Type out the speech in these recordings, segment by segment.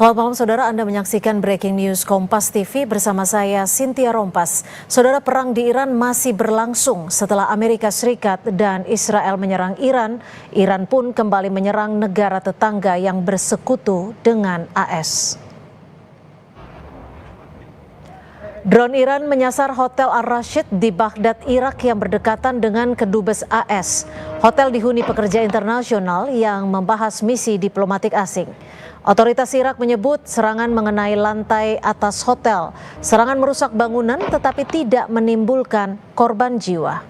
Selamat malam saudara, Anda menyaksikan Breaking News Kompas TV bersama saya Cynthia Rompas. Saudara, perang di Iran masih berlangsung setelah Amerika Serikat dan Israel menyerang Iran. Iran pun kembali menyerang negara tetangga yang bersekutu dengan AS. Drone Iran menyasar Hotel Al-Rashid di Baghdad, Irak yang berdekatan dengan kedubes AS. Hotel dihuni pekerja internasional yang membahas misi diplomatik asing. Otoritas Irak menyebut serangan mengenai lantai atas hotel. Serangan merusak bangunan tetapi tidak menimbulkan korban jiwa.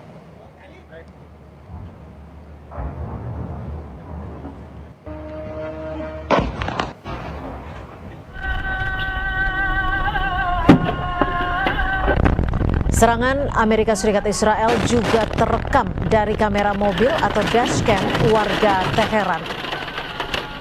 Serangan Amerika Serikat Israel juga terekam dari kamera mobil atau dashcam warga Teheran.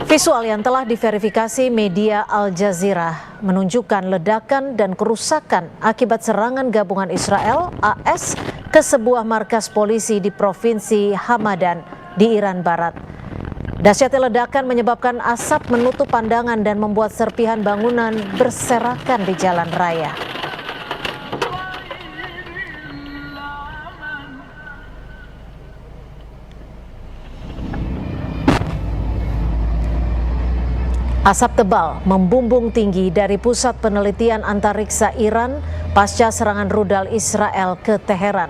Visual yang telah diverifikasi media Al Jazeera menunjukkan ledakan dan kerusakan akibat serangan gabungan Israel AS ke sebuah markas polisi di Provinsi Hamadan di Iran Barat. Dahsyatnya ledakan menyebabkan asap menutup pandangan dan membuat serpihan bangunan berserakan di jalan raya. Asap tebal membumbung tinggi dari Pusat Penelitian Antariksa Iran pasca serangan rudal Israel ke Teheran.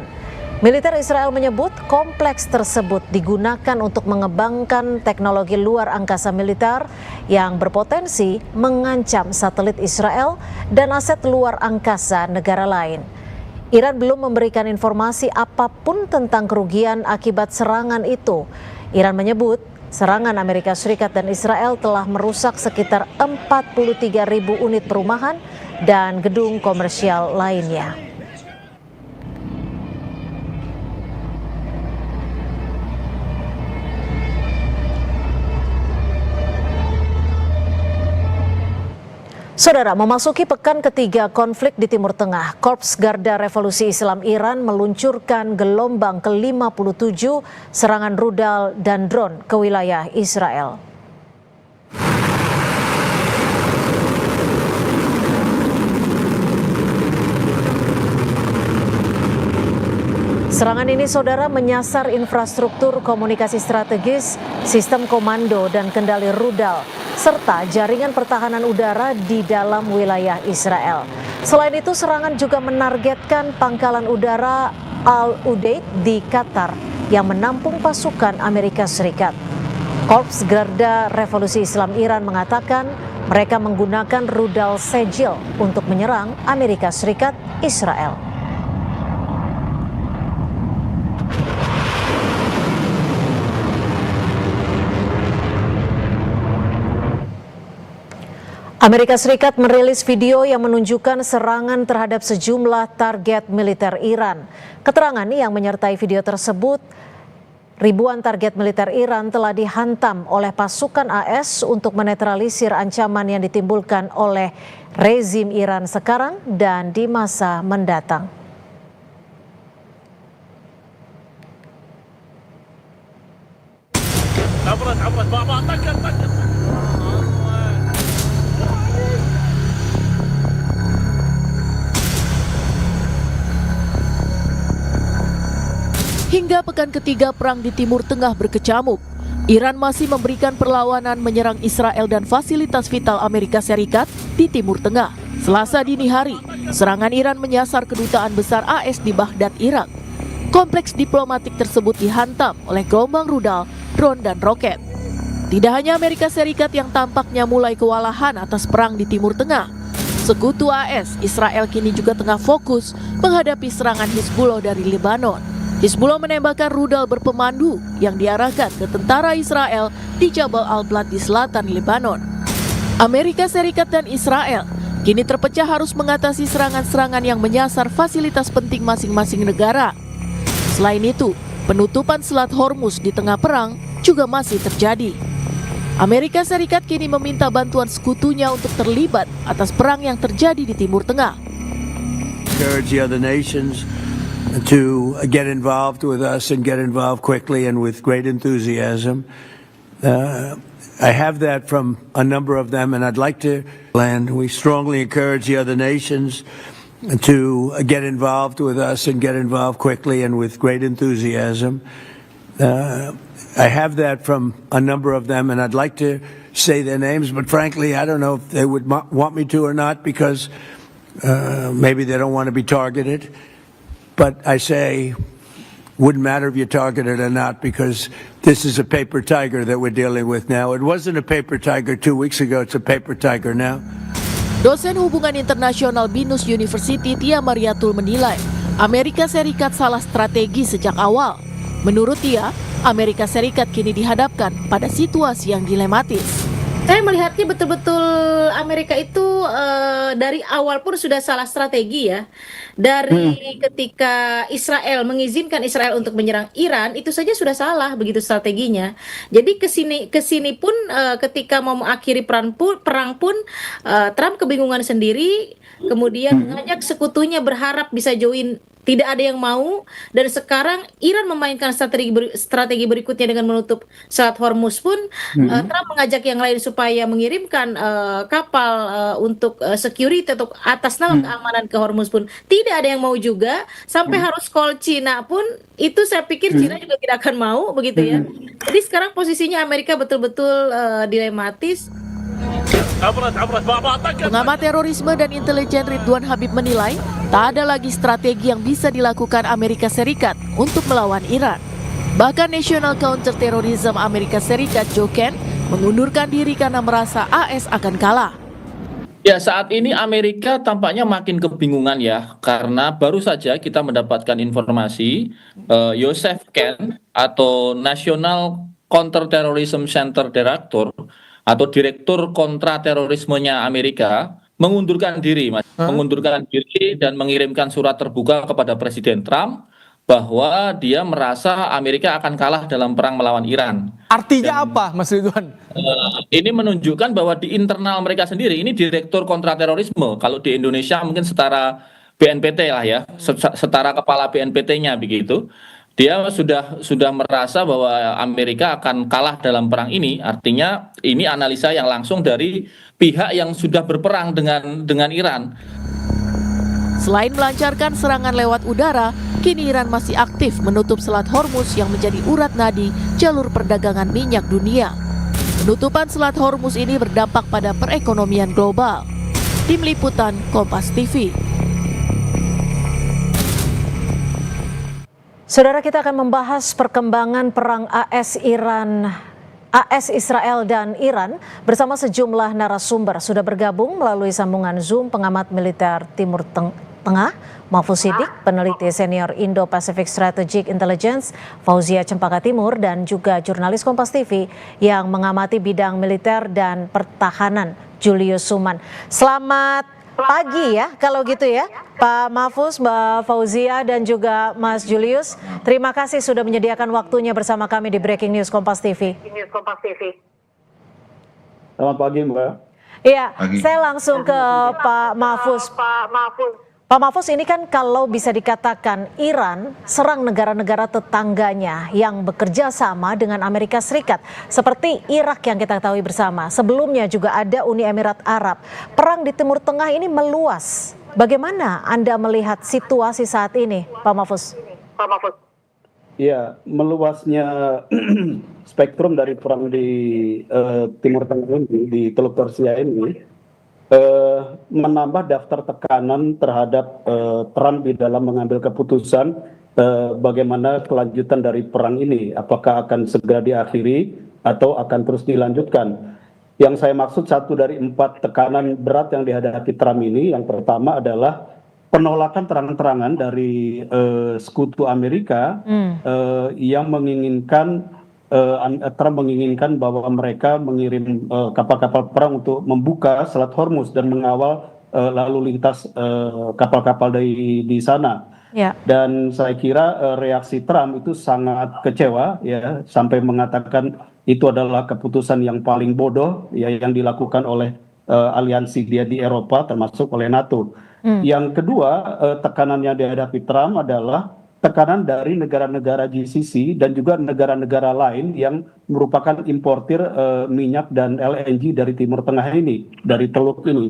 Militer Israel menyebut kompleks tersebut digunakan untuk mengembangkan teknologi luar angkasa militer yang berpotensi mengancam satelit Israel dan aset luar angkasa negara lain. Iran belum memberikan informasi apapun tentang kerugian akibat serangan itu. Iran menyebut serangan Amerika Serikat dan Israel telah merusak sekitar 43.000 unit perumahan dan gedung komersial lainnya. Saudara, memasuki pekan ketiga konflik di Timur Tengah, Korps Garda Revolusi Islam Iran meluncurkan gelombang ke-57 serangan rudal dan drone ke wilayah Israel. Serangan ini, saudara, menyasar infrastruktur komunikasi strategis, sistem komando dan kendali rudal, serta jaringan pertahanan udara di dalam wilayah Israel. Selain itu, serangan juga menargetkan pangkalan udara Al-Udeid di Qatar yang menampung pasukan Amerika Serikat. Korps Garda Revolusi Islam Iran mengatakan mereka menggunakan rudal Sejil untuk menyerang Amerika Serikat Israel. Amerika Serikat merilis video yang menunjukkan serangan terhadap sejumlah target militer Iran. Keterangan yang menyertai video tersebut, ribuan target militer Iran telah dihantam oleh pasukan AS untuk menetralisir ancaman yang ditimbulkan oleh rezim Iran sekarang dan di masa mendatang. Hingga pekan ketiga perang di Timur Tengah berkecamuk, Iran masih memberikan perlawanan menyerang Israel dan fasilitas vital Amerika Serikat di Timur Tengah. Selasa dini hari, serangan Iran menyasar kedutaan besar AS di Baghdad, Irak. Kompleks diplomatik tersebut dihantam oleh gelombang rudal, drone dan roket. Tidak hanya Amerika Serikat yang tampaknya mulai kewalahan atas perang di Timur Tengah. Sekutu AS, Israel kini juga tengah fokus menghadapi serangan Hizbullah dari Lebanon. Hizbullah menembakkan rudal berpemandu yang diarahkan ke tentara Israel di Jabal Al-Balad di selatan Lebanon. Amerika Serikat dan Israel kini terpecah harus mengatasi serangan-serangan yang menyasar fasilitas penting masing-masing negara. Selain itu, penutupan Selat Hormuz di tengah perang juga masih terjadi. Amerika Serikat kini meminta bantuan sekutunya untuk terlibat atas perang yang terjadi di Timur Tengah. To get involved with us and get involved quickly and with great enthusiasm. Uh, I have that from a number of them, and I'd like to land. We strongly encourage the other nations to get involved with us and get involved quickly and with great enthusiasm. I have that from a number of them, and I'd like to say their names, but frankly, I don't know if they would want me to or not, because maybe they don't want to be targeted. But I say, wouldn't matter if you're targeted or not, because this is a paper tiger that we're dealing with now. It wasn't a paper tiger 2 weeks ago, it's a paper tiger now. Dosen Hubungan Internasional BINUS University Tia Mariatul menilai Amerika Serikat salah strategi sejak awal. Menurut Tia, Amerika Serikat kini dihadapkan pada situasi yang dilematis. Saya melihatnya betul-betul Amerika itu dari awal pun sudah salah strategi ya. Dari ketika Israel mengizinkan Israel untuk menyerang Iran, itu saja sudah salah begitu strateginya. Jadi kesini pun ketika mau mengakhiri perang pun Trump kebingungan sendiri, kemudian mengajak sekutunya berharap bisa join. Tidak ada yang mau, dan sekarang Iran memainkan strategi berikutnya dengan menutup Selat Hormuz pun. Trump mengajak yang lain supaya mengirimkan kapal untuk security atau atas nama keamanan ke Hormuz pun. Tidak ada yang mau juga, sampai harus call Cina pun, itu saya pikir Cina juga tidak akan mau begitu ya. Jadi sekarang posisinya Amerika betul-betul dilematis. Pengamat terorisme dan intelijen Ridwan Habib menilai tak ada lagi strategi yang bisa dilakukan Amerika Serikat untuk melawan Iran. Bahkan National Counter Terrorism Amerika Serikat Joe Kent mengundurkan diri karena merasa AS akan kalah. Ya, saat ini Amerika tampaknya makin kebingungan ya, karena baru saja kita mendapatkan informasi Joseph Kent atau National Counter Terrorism Center Director atau Direktur Kontra Terorismenya Amerika mengundurkan diri, mengundurkan diri dan mengirimkan surat terbuka kepada Presiden Trump bahwa dia merasa Amerika akan kalah dalam perang melawan Iran. Artinya apa, Mas Ridwan? Ini menunjukkan bahwa di internal mereka sendiri, ini Direktur Kontra Terorisme, kalau di Indonesia mungkin setara BNPT lah ya, setara kepala BNPT-nya begitu. Dia sudah merasa bahwa Amerika akan kalah dalam perang ini. Artinya ini analisa yang langsung dari pihak yang sudah berperang dengan Iran. Selain melancarkan serangan lewat udara, kini Iran masih aktif menutup Selat Hormuz yang menjadi urat nadi jalur perdagangan minyak dunia. Penutupan Selat Hormuz ini berdampak pada perekonomian global. Tim Liputan Kompas TV. Saudara, kita akan membahas perkembangan perang AS Israel dan Iran bersama sejumlah narasumber. Sudah bergabung melalui sambungan Zoom pengamat militer Timur Tengah, Mahfuz Siddiq, peneliti senior Indo-Pacific Strategic Intelligence, Fauzia Cempaka Timur, dan juga jurnalis Kompas TV yang mengamati bidang militer dan pertahanan, Julius Suman. Selamat pagi ya, kalau gitu ya, Pak Mahfuz, Mbak Fauzia, dan juga Mas Julius. Terima kasih sudah menyediakan waktunya bersama kami di Breaking News Kompas TV. Selamat pagi, Mbak. Iya, saya langsung ke Pak Mahfuz. Pak Mahfuz, ini kan kalau bisa dikatakan Iran serang negara-negara tetangganya yang bekerja sama dengan Amerika Serikat. Seperti Irak yang kita ketahui bersama. Sebelumnya juga ada Uni Emirat Arab. Perang di Timur Tengah ini meluas. Bagaimana Anda melihat situasi saat ini, Pak Mahfuz? Ya, meluasnya spektrum dari perang di Timur Tengah ini, di Teluk Persia ini, menambah daftar tekanan terhadap Trump di dalam mengambil keputusan bagaimana kelanjutan dari perang ini, apakah akan segera diakhiri atau akan terus dilanjutkan. Yang saya maksud, satu dari 4 tekanan berat yang dihadapi Trump ini, yang pertama adalah penolakan terang-terangan dari sekutu Amerika yang menginginkan Trump menginginkan bahwa mereka mengirim kapal-kapal perang untuk membuka Selat Hormuz dan mengawal lalu lintas kapal-kapal di sana. Ya. Dan saya kira reaksi Trump itu sangat kecewa, ya, sampai mengatakan itu adalah keputusan yang paling bodoh ya yang dilakukan oleh aliansi dia di Eropa, termasuk oleh NATO. Yang kedua, tekanan yang dihadapi Trump adalah tekanan dari negara-negara GCC dan juga negara-negara lain yang merupakan importir minyak dan LNG dari Timur Tengah ini, dari Teluk ini.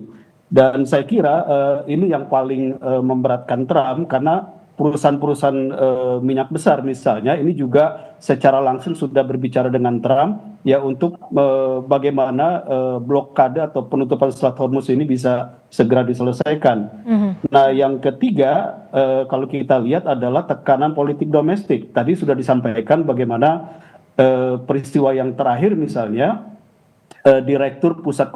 Dan saya kira ini yang paling memberatkan Trump karena perusahaan-perusahaan minyak besar misalnya ini juga secara langsung sudah berbicara dengan Trump ya untuk bagaimana blokade atau penutupan Selat Hormuz ini bisa segera diselesaikan. Nah, yang ketiga kalau kita lihat adalah tekanan politik domestik. Tadi sudah disampaikan bagaimana peristiwa yang terakhir misalnya Direktur Pusat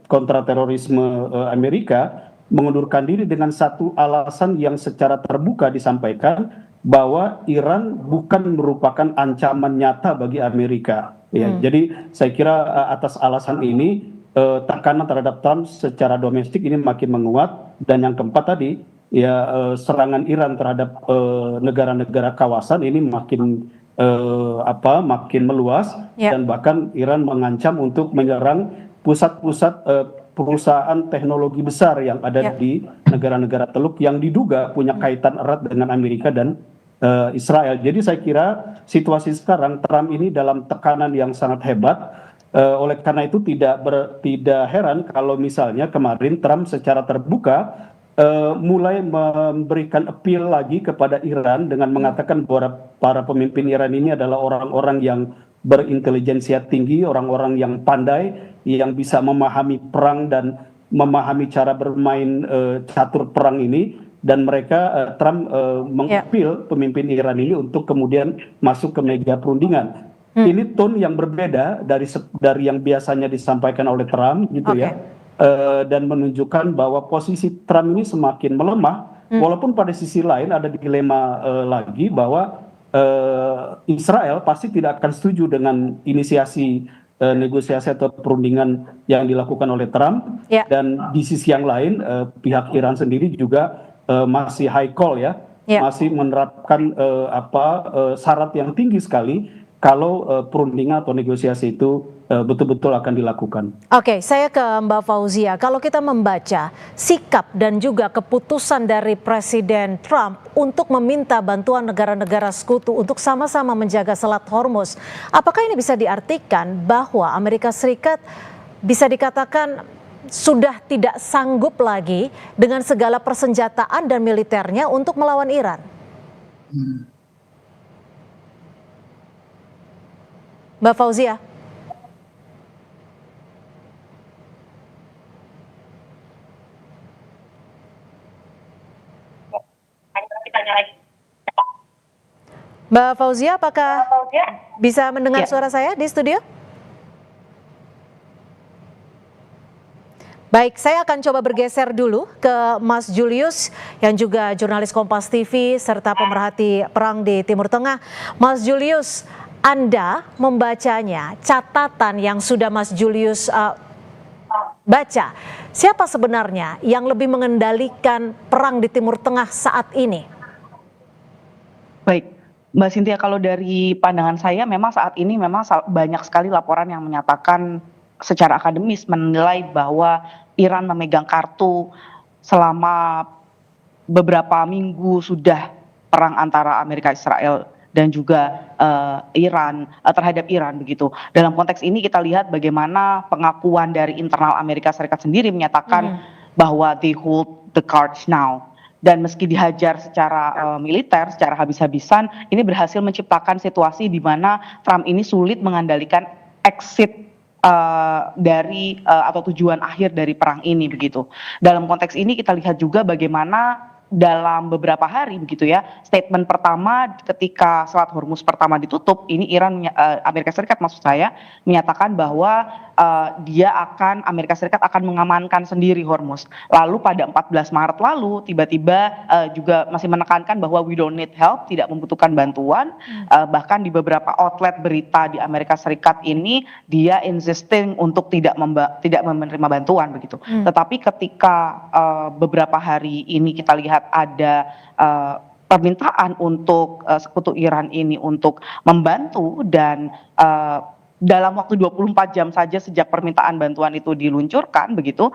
Kontraterorisme Amerika mengundurkan diri dengan satu alasan yang secara terbuka disampaikan bahwa Iran bukan merupakan ancaman nyata bagi Amerika. Ya, jadi saya kira atas alasan ini tekanan terhadap Trump secara domestik ini makin menguat, dan yang keempat tadi ya serangan Iran terhadap negara-negara kawasan ini makin makin meluas, dan bahkan Iran mengancam untuk menyerang pusat-pusat perusahaan teknologi besar yang ada di negara-negara Teluk yang diduga punya kaitan erat dengan Amerika dan Israel. Jadi saya kira situasi sekarang Trump ini dalam tekanan yang sangat hebat. Oleh karena itu tidak heran kalau misalnya kemarin Trump secara terbuka mulai memberikan appeal lagi kepada Iran dengan mengatakan bahwa para pemimpin Iran ini adalah orang-orang yang berintelijensia tinggi, orang-orang yang pandai, yang bisa memahami perang dan memahami cara bermain catur perang ini, dan mereka Trump mengapil pemimpin Iran ini untuk kemudian masuk ke meja perundingan. Ini tone yang berbeda dari yang biasanya disampaikan oleh Trump gitu ya, dan menunjukkan bahwa posisi Trump ini semakin melemah, walaupun pada sisi lain ada dilema lagi bahwa Israel pasti tidak akan setuju dengan inisiasi negosiasi atau perundingan yang dilakukan oleh Trump, dan di sisi yang lain pihak Iran sendiri juga masih high call ya, masih menerapkan syarat yang tinggi sekali kalau perundingan atau negosiasi itu betul-betul akan dilakukan. Oke, saya ke Mbak Fauzia. Kalau kita membaca sikap dan juga keputusan dari Presiden Trump untuk meminta bantuan negara-negara sekutu untuk sama-sama menjaga Selat Hormuz, apakah ini bisa diartikan bahwa Amerika Serikat bisa dikatakan sudah tidak sanggup lagi dengan segala persenjataan dan militernya untuk melawan Iran? Mbak Fauzia. Mbak Fauzia, apakah bisa mendengar suara saya di studio? Baik, saya akan coba bergeser dulu ke Mas Julius yang juga jurnalis Kompas TV serta pemerhati perang di Timur Tengah. Mas Julius, Anda membacanya, catatan yang sudah Mas Julius baca, siapa sebenarnya yang lebih mengendalikan perang di Timur Tengah saat ini? Baik, Mbak Cynthia, kalau dari pandangan saya memang saat ini memang banyak sekali laporan yang menyatakan secara akademis menilai bahwa Iran memegang kartu selama beberapa minggu sudah perang antara Amerika Israel dan juga Iran terhadap Iran begitu. Dalam konteks ini kita lihat bagaimana pengakuan dari internal Amerika Serikat sendiri menyatakan bahwa they hold the cards now. Dan meski dihajar secara militer, secara habis-habisan, ini berhasil menciptakan situasi di mana Trump ini sulit mengendalikan exit dari atau tujuan akhir dari perang ini begitu. Dalam konteks ini kita lihat juga bagaimana dalam beberapa hari begitu ya, statement pertama ketika Selat Hormuz pertama ditutup, ini Amerika Serikat maksud saya menyatakan bahwa Amerika Serikat akan mengamankan sendiri Hormuz. Lalu pada 14 Maret lalu tiba-tiba juga masih menekankan bahwa we don't need help, tidak membutuhkan bantuan. Bahkan di beberapa outlet berita di Amerika Serikat ini dia insisting untuk tidak menerima bantuan begitu. Tetapi ketika beberapa hari ini kita lihat ada permintaan untuk sekutu Iran ini untuk membantu, dan dalam waktu 24 jam saja sejak permintaan bantuan itu diluncurkan begitu,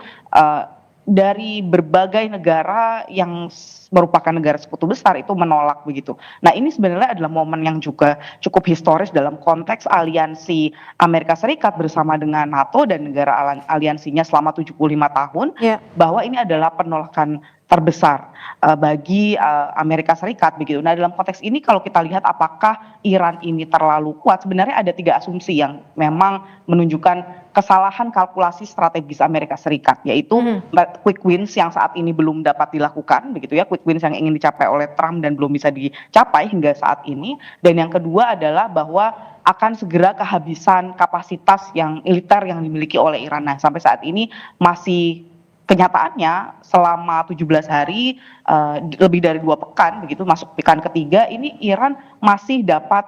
dari berbagai negara yang merupakan negara sekutu besar itu menolak begitu. Nah, ini sebenarnya adalah momen yang juga cukup historis dalam konteks aliansi Amerika Serikat bersama dengan NATO dan negara aliansinya selama 75 tahun, Ya. bahwa ini adalah penolakan terbesar bagi Amerika Serikat begitu. Nah, dalam konteks ini kalau kita lihat apakah Iran ini terlalu kuat, sebenarnya ada 3 asumsi yang memang menunjukkan kesalahan kalkulasi strategis Amerika Serikat, yaitu quick wins yang saat ini belum dapat dilakukan begitu ya, quick wins yang ingin dicapai oleh Trump dan belum bisa dicapai hingga saat ini. Dan yang kedua adalah bahwa akan segera kehabisan kapasitas yang militer yang dimiliki oleh Iran. Nah, sampai saat ini masih kenyataannya selama 17 hari lebih dari 2 pekan begitu masuk pekan ketiga ini Iran masih dapat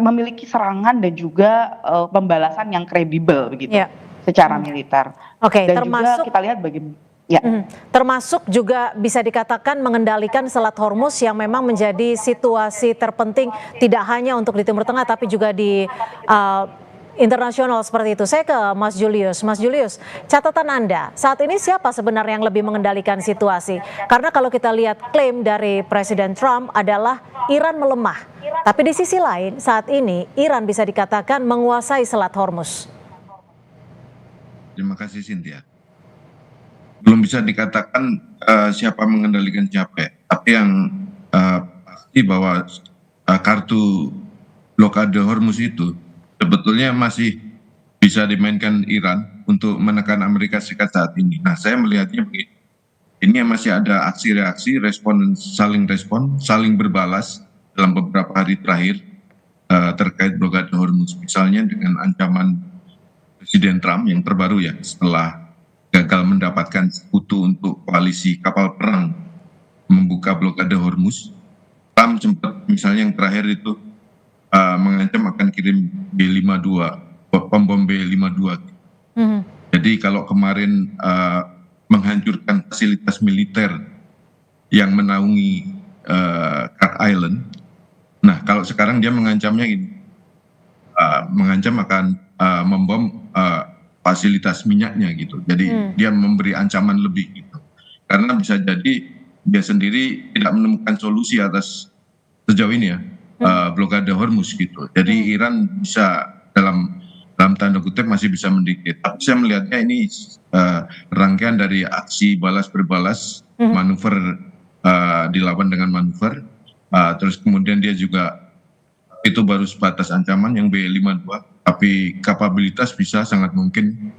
memiliki serangan dan juga pembalasan yang kredibel begitu Ya. secara militer. Oke, Dan termasuk juga kita lihat ya. termasuk juga bisa dikatakan mengendalikan Selat Hormuz yang memang menjadi situasi terpenting tidak hanya untuk di Timur Tengah tapi juga di internasional seperti itu. Saya ke Mas Julius. Mas Julius, catatan Anda, saat ini siapa sebenarnya yang lebih mengendalikan situasi? Karena kalau kita lihat klaim dari Presiden Trump adalah Iran melemah. Tapi di sisi lain, saat ini Iran bisa dikatakan menguasai Selat Hormuz. Terima kasih Cynthia. Belum bisa dikatakan siapa mengendalikan siapa, tapi yang pasti bahwa kartu blokade Hormuz itu sebetulnya masih bisa dimainkan Iran untuk menekan Amerika Serikat saat ini. Nah, saya melihatnya begini, ini masih ada aksi-reaksi, saling berbalas dalam beberapa hari terakhir terkait blokade Hormuz. Misalnya dengan ancaman Presiden Trump yang terbaru ya, setelah gagal mendapatkan sekutu untuk koalisi kapal perang membuka blokade Hormuz, Trump sempat misalnya yang terakhir itu mengancam akan kirim B-52, pembom B-52. Jadi kalau kemarin menghancurkan fasilitas militer yang menaungi Kirk Island, nah kalau sekarang dia mengancamnya gini, mengancam akan membom fasilitas minyaknya gitu. Jadi dia memberi ancaman lebih gitu. Karena bisa jadi dia sendiri tidak menemukan solusi atas sejauh ini ya. Blokade Hormuz gitu. Jadi Iran bisa dalam tanda kutip masih bisa mendikte. Tapi saya melihatnya ini rangkaian dari aksi balas berbalas, manuver dilawan dengan manuver. Terus kemudian dia juga itu baru sebatas ancaman yang B-52, tapi kapabilitas bisa sangat mungkin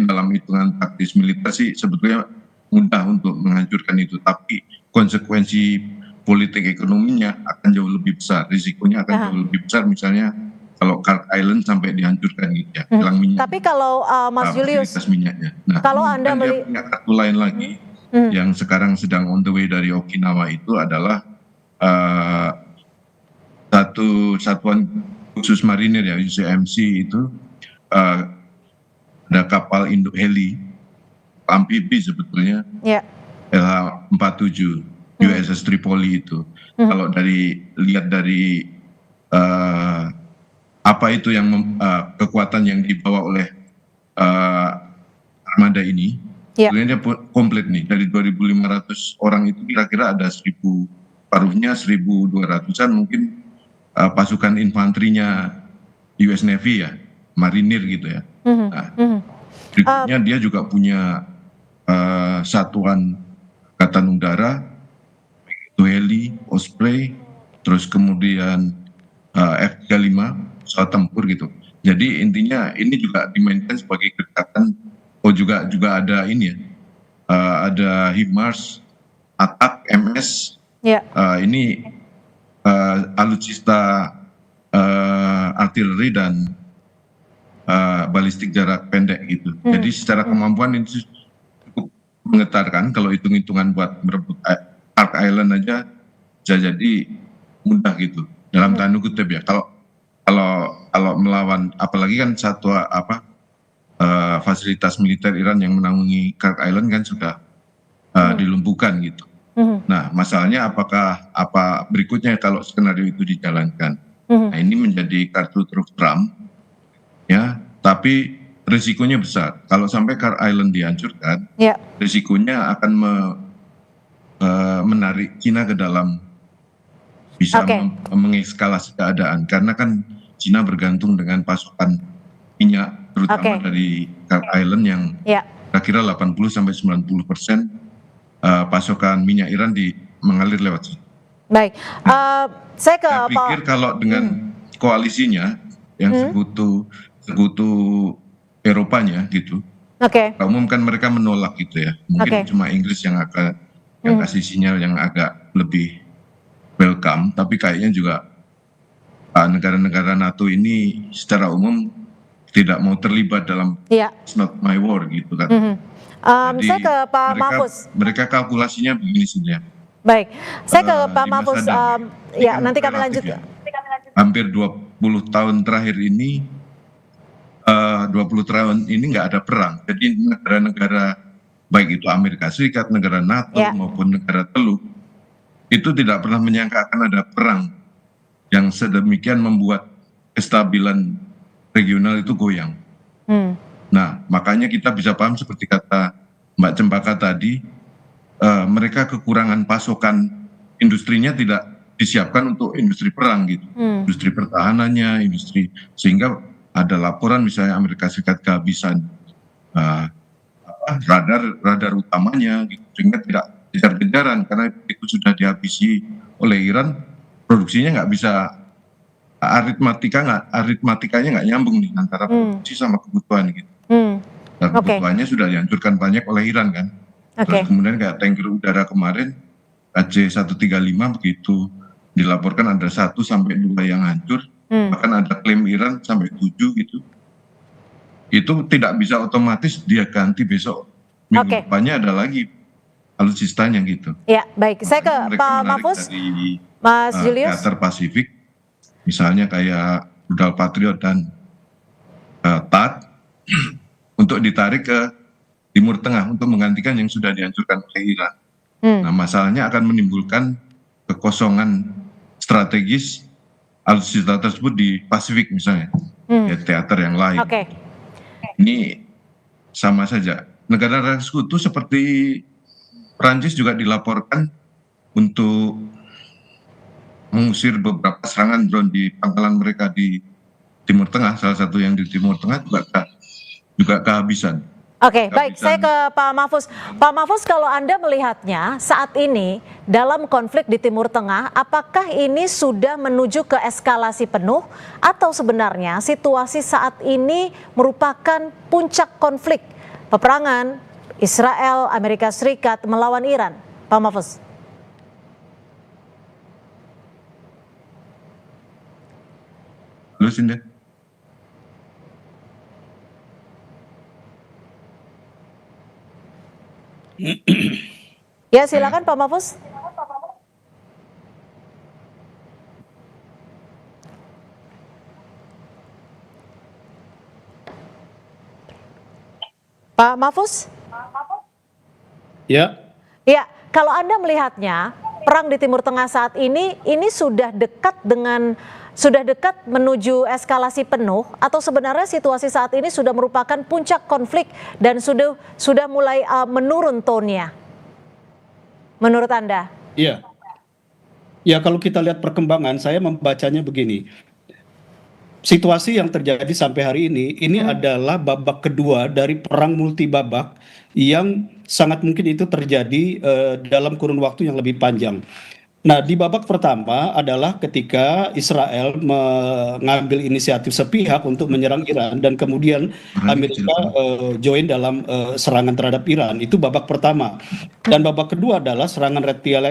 dalam hitungan taktis militer sih sebetulnya mudah untuk menghancurkan itu. Tapi konsekuensi politik ekonominya akan jauh lebih besar, risikonya akan jauh lebih besar misalnya kalau Kirk Island sampai dihancurkan gitu ya, hilang minyak. Tapi kalau Mas Julius, minyaknya. Nah, kalau Anda dia punya kartu lain lagi yang sekarang sedang on the way dari Okinawa itu adalah satu satuan khusus marinir ya, UCMC itu ada kapal induk heli amfibi sebetulnya, LH-47 USS Tripoli itu. Kalau lihat dari apa itu yang kekuatan yang dibawa oleh armada ini, sebenarnya dia komplit nih. Dari 2.500 orang itu kira-kira ada 1.000 paruhnya, 1.200-an mungkin pasukan infanterinya US Navy ya, marinir gitu ya. Nah, berikutnya dia juga punya satuan angkatan udara, heli, Osprey, terus kemudian F-35, pesawat tempur gitu. Jadi intinya ini juga dimainkan sebagai kedekatan. Juga ada ini ya, ada HIMARS, ATAK, MS. Ini alutsista artileri dan balistik jarak pendek gitu. Jadi secara kemampuan itu cukup menggetarkan. Kalau hitung-hitungan buat merebut Kirk Island aja bisa jadi mudah gitu dalam tanda kutip ya. Kalau melawan, apalagi kan fasilitas militer Iran yang menaungi Kirk Island kan sudah dilumpuhkan gitu. Nah, masalahnya apa berikutnya kalau skenario itu dijalankan. Nah, ini menjadi kartu truf Trump ya, tapi risikonya besar. Kalau sampai Kar Island dihancurkan, Ya, risikonya akan menarik Cina ke dalam, bisa Oke. mengeskalasi keadaan. Karena kan Cina bergantung dengan pasokan minyak, terutama Oke. dari Kar Island yang ya. kira-kira 80-90% pasokan minyak Iran mengalir lewat sini. Baik. Saya ke Saya pikir Pak. kalau dengan koalisinya yang sekutu Eropanya gitu, Oke. pada umum kan mereka menolak gitu ya. Mungkin Oke. cuma Inggris yang kasih sinyal yang agak lebih welcome, tapi kayaknya juga negara-negara NATO ini secara umum tidak mau terlibat dalam Ya. it's not my war gitu kan. Jadi Saya ke Pak Mahfuz. mereka kalkulasinya begini saja. Baik. Saya ke Pak Di masa Mahfuz. Damai. Ini Ya, kan nanti kami relatif lanjut. ya. Hampir 20 tahun terakhir ini, 20 tahun ini nggak ada perang. Jadi negara-negara baik itu Amerika Serikat, negara NATO Ya. maupun negara Teluk, itu tidak pernah menyangka akan ada perang yang sedemikian membuat kestabilan regional itu goyang. Nah, makanya kita bisa paham seperti kata Mbak Cempaka tadi, mereka kekurangan pasokan industrinya tidak disiapkan untuk industri perang gitu, industri pertahanannya, sehingga ada laporan misalnya Amerika Serikat kehabisan radar utamanya, gitu, sehingga tidak kejar-kejaran karena itu sudah dihabisi oleh Iran, produksinya nggak bisa, aritmatikanya nggak nyambung nih antara produksi sama kebutuhan gitu. Dan Oke. kebutuhannya sudah dihancurkan banyak oleh Iran kan. Terus Oke. kemudian kayak tanker udara kemarin KC-135 begitu dilaporkan ada 1 sampai 2 yang hancur, bahkan ada klaim Iran sampai 7 gitu. Itu tidak bisa otomatis dia ganti besok. Minggu Oke. depannya ada lagi alutsistanya gitu. Ya, baik. Saya ke Mereka Pak menarik Mahfuz. dari Mas Julius. teater Pasifik, misalnya kayak Rudal Patriot dan THAAD, untuk ditarik ke Timur Tengah untuk menggantikan yang sudah dihancurkan oleh Iran. Nah, masalahnya akan menimbulkan kekosongan strategis alutsista tersebut di Pasifik misalnya, ya teater yang lain. Oke. Ini sama saja. Negara-negara sekutu seperti Prancis juga dilaporkan untuk mengusir beberapa serangan drone di pangkalan mereka di Timur Tengah. Salah satu yang di Timur Tengah juga kehabisan. Oke, baik. Kehabisan. Saya ke Pak Mahfuz. Pak Mahfuz, kalau Anda melihatnya saat ini dalam konflik di Timur Tengah, apakah ini sudah menuju ke eskalasi penuh atau sebenarnya situasi saat ini merupakan puncak konflik peperangan Israel, Amerika Serikat melawan Iran? Pak Mahfuz. Halo Sinda. Ya, silakan Pak Mahfuz. Pak Mahfuz? Ya, Ya, kalau Anda melihatnya perang di Timur Tengah saat ini sudah dekat menuju eskalasi penuh atau sebenarnya situasi saat ini sudah merupakan puncak konflik dan sudah mulai menurun tone-nya. Menurut Anda? iya. Ya, kalau kita lihat perkembangan, saya membacanya begini. Situasi yang terjadi sampai hari ini adalah babak kedua dari perang multi babak yang sangat mungkin itu terjadi dalam kurun waktu yang lebih panjang. Nah, di babak pertama adalah ketika Israel mengambil inisiatif sepihak untuk menyerang Iran dan kemudian Amerika join dalam serangan terhadap Iran. Itu babak pertama. Dan babak kedua adalah serangan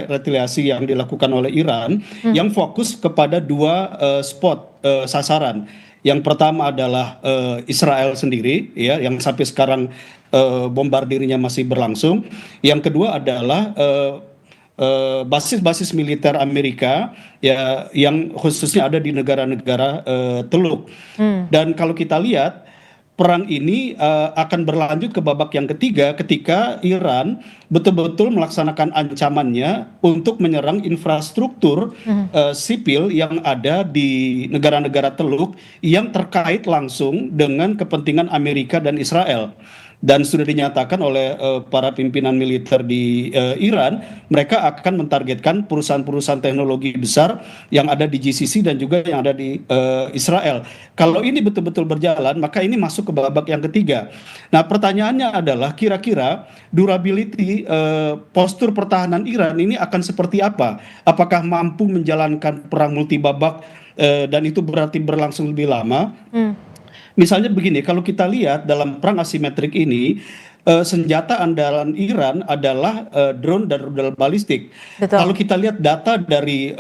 retaliasi yang dilakukan oleh Iran yang fokus kepada 2 spot sasaran. Yang pertama adalah Israel sendiri, ya, yang sampai sekarang bombardirnya masih berlangsung. Yang kedua adalah basis-basis militer Amerika, ya, yang khususnya ada di negara-negara Teluk. Dan kalau kita lihat perang ini akan berlanjut ke babak yang ketiga ketika Iran betul-betul melaksanakan ancamannya untuk menyerang infrastruktur sipil yang ada di negara-negara Teluk yang terkait langsung dengan kepentingan Amerika dan Israel. Dan sudah dinyatakan oleh para pimpinan militer di Iran, mereka akan mentargetkan perusahaan-perusahaan teknologi besar yang ada di GCC dan juga yang ada di Israel. Kalau ini betul-betul berjalan, maka ini masuk ke babak yang ketiga. Nah, pertanyaannya adalah kira-kira durability postur pertahanan Iran ini akan seperti apa? Apakah mampu menjalankan perang multi babak dan itu berarti berlangsung lebih lama? Misalnya begini, kalau kita lihat dalam perang asimetrik ini, senjata andalan Iran adalah drone dan rudal balistik. Betul. Kalau kita lihat data dari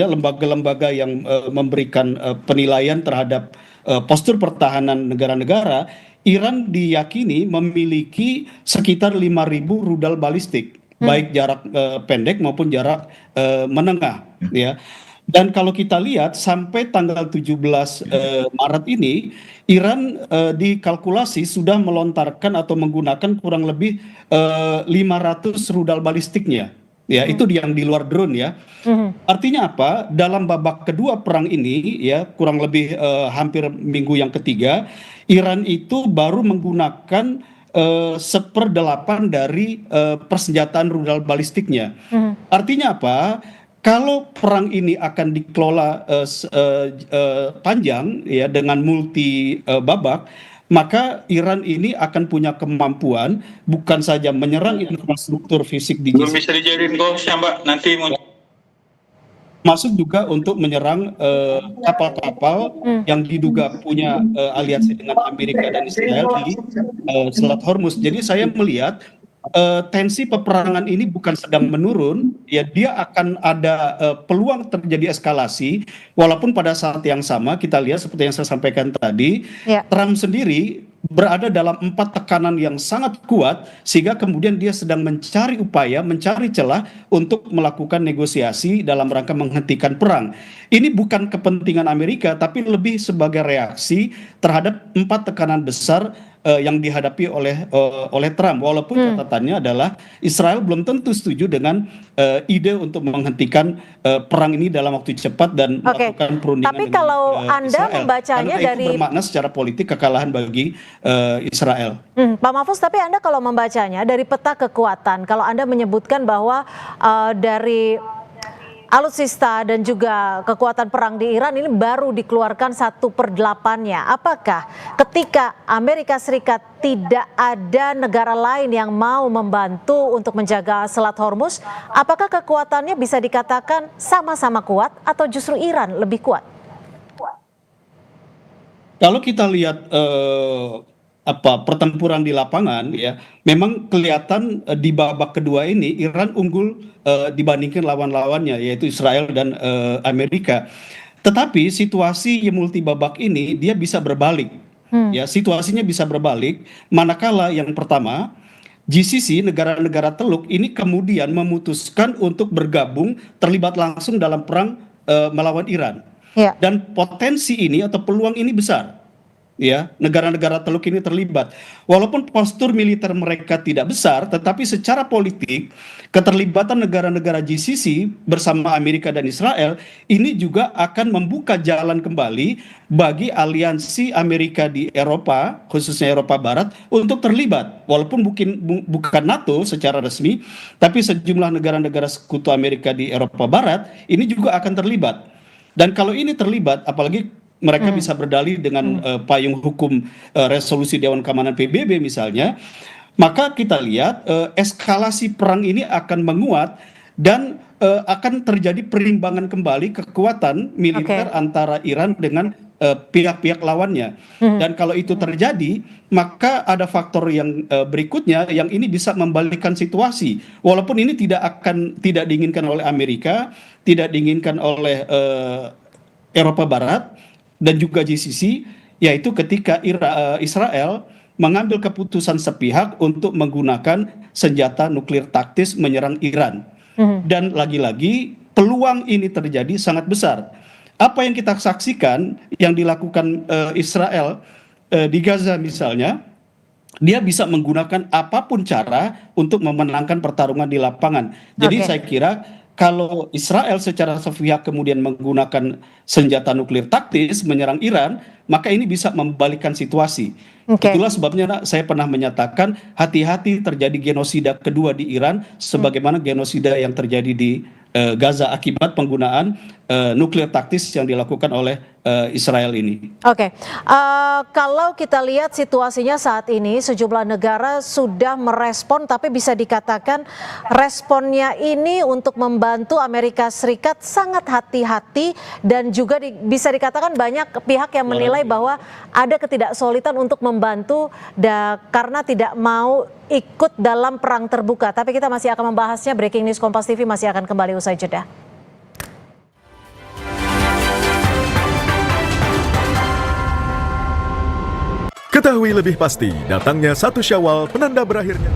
lembaga-lembaga yang memberikan penilaian terhadap postur pertahanan negara-negara, Iran diyakini memiliki sekitar 5.000 rudal balistik, baik jarak pendek maupun jarak menengah, ya. Dan kalau kita lihat sampai tanggal 17 Maret ini, Iran dikalkulasi sudah melontarkan atau menggunakan kurang lebih 500 rudal balistiknya. Ya, itu yang di luar drone ya. Artinya apa? Dalam babak kedua perang ini ya, kurang lebih hampir minggu yang ketiga, Iran itu baru menggunakan 1/8 dari persenjataan rudal balistiknya. Artinya apa? Kalau perang ini akan dikelola panjang ya dengan multi babak, maka Iran ini akan punya kemampuan bukan saja menyerang infrastruktur fisik di Belum bisa dijadiin goals ya Mbak, nanti masuk juga untuk menyerang kapal-kapal yang diduga punya aliansi dengan Amerika dan Israel di Selat Hormuz. Jadi saya melihat tensi peperangan ini bukan sedang menurun, ya dia akan ada peluang terjadi eskalasi, walaupun pada saat yang sama kita lihat seperti yang saya sampaikan tadi, Trump sendiri berada dalam 4 tekanan yang sangat kuat, sehingga kemudian dia sedang mencari upaya, mencari celah untuk melakukan negosiasi dalam rangka menghentikan perang. Ini bukan kepentingan Amerika, tapi lebih sebagai reaksi terhadap 4 tekanan besar yang dihadapi oleh Trump. Walaupun catatannya adalah Israel belum tentu setuju dengan ide untuk menghentikan perang ini dalam waktu cepat dan melakukan perundingan. Tapi kalau Anda Israel. membacanya Karena dari itu bermakna secara politik kekalahan bagi Israel. Pak Mahfuz, tapi Anda kalau membacanya dari peta kekuatan, kalau Anda menyebutkan bahwa dari alutsista dan juga kekuatan perang di Iran ini baru dikeluarkan 1/8-nya. Apakah ketika Amerika Serikat tidak ada negara lain yang mau membantu untuk menjaga Selat Hormuz, apakah kekuatannya bisa dikatakan sama-sama kuat atau justru Iran lebih kuat? Kalau kita lihat pertempuran di lapangan ya, memang kelihatan di babak kedua ini Iran unggul dibandingkan lawan-lawannya yaitu Israel dan Amerika. Tetapi situasi yang multi babak ini dia bisa berbalik. Ya, situasinya bisa berbalik manakala yang pertama GCC negara-negara Teluk ini kemudian memutuskan untuk bergabung terlibat langsung dalam perang melawan Iran. Dan potensi ini atau peluang ini besar. Ya, negara-negara Teluk ini terlibat. Walaupun postur militer mereka tidak besar, tetapi secara politik keterlibatan negara-negara GCC bersama Amerika dan Israel ini juga akan membuka jalan kembali bagi aliansi Amerika di Eropa, khususnya Eropa Barat, untuk terlibat. Walaupun bukan NATO secara resmi, tapi sejumlah negara-negara sekutu Amerika di Eropa Barat ini juga akan terlibat. Dan kalau ini terlibat, apalagi mereka bisa berdalih dengan payung hukum resolusi Dewan Keamanan PBB misalnya, maka kita lihat eskalasi perang ini akan menguat dan akan terjadi perimbangan kembali kekuatan militer antara Iran dengan pihak-pihak lawannya. Dan kalau itu terjadi, maka ada faktor yang berikutnya yang ini bisa membalikkan situasi. Walaupun ini tidak diinginkan oleh Amerika, tidak diinginkan oleh Eropa Barat dan juga GCC, yaitu ketika Israel mengambil keputusan sepihak untuk menggunakan senjata nuklir taktis menyerang Iran. Dan lagi-lagi peluang ini terjadi sangat besar. Apa yang kita saksikan yang dilakukan Israel di Gaza misalnya, dia bisa menggunakan apapun cara untuk memenangkan pertarungan di lapangan. Jadi Oke. saya kira kalau Israel secara sepihak kemudian menggunakan senjata nuklir taktis menyerang Iran, maka ini bisa membalikkan situasi. Oke. Itulah sebabnya saya pernah menyatakan hati-hati terjadi genosida kedua di Iran sebagaimana genosida yang terjadi di Gaza akibat penggunaan nuklir taktis yang dilakukan oleh Israel ini. Oke, kalau kita lihat situasinya saat ini, sejumlah negara sudah merespon, tapi bisa dikatakan responnya ini untuk membantu Amerika Serikat sangat hati-hati, dan juga bisa dikatakan banyak pihak yang menilai bahwa ada ketidaksolidan untuk membantu karena tidak mau ikut dalam perang terbuka. Tapi kita masih akan membahasnya. Breaking News Kompas TV masih akan kembali usai jeda. Ketahui lebih pasti datangnya 1 Syawal, penanda berakhirnya.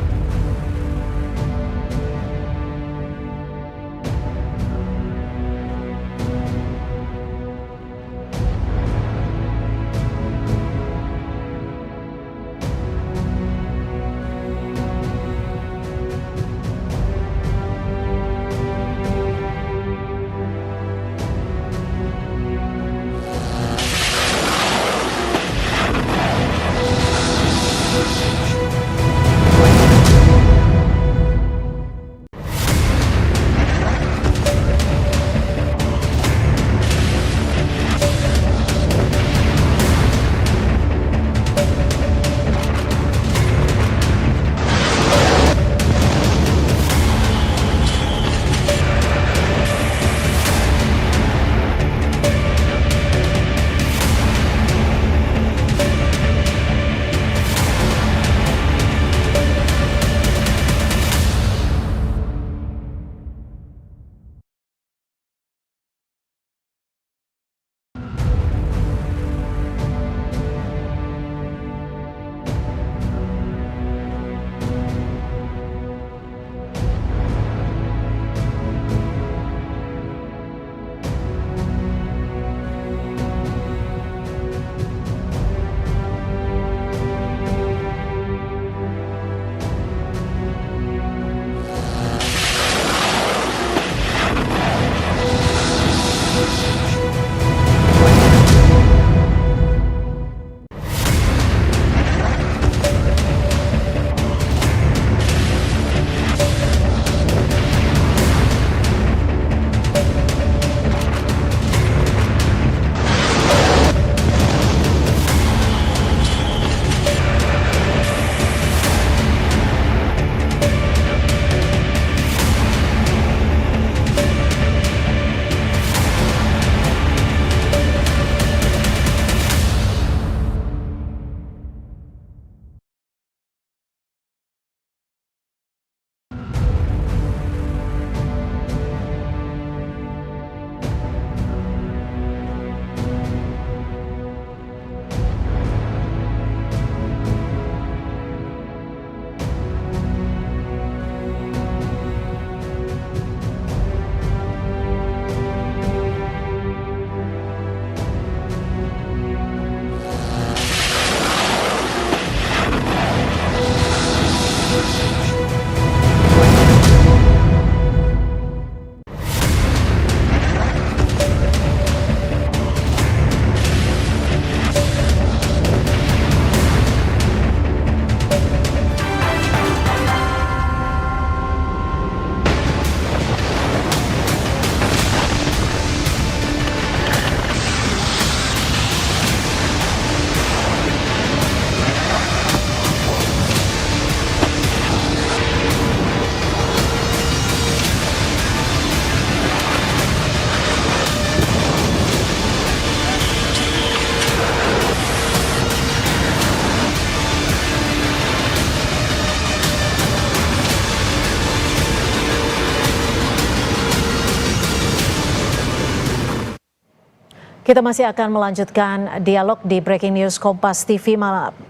Kita masih akan melanjutkan dialog di Breaking News Kompas TV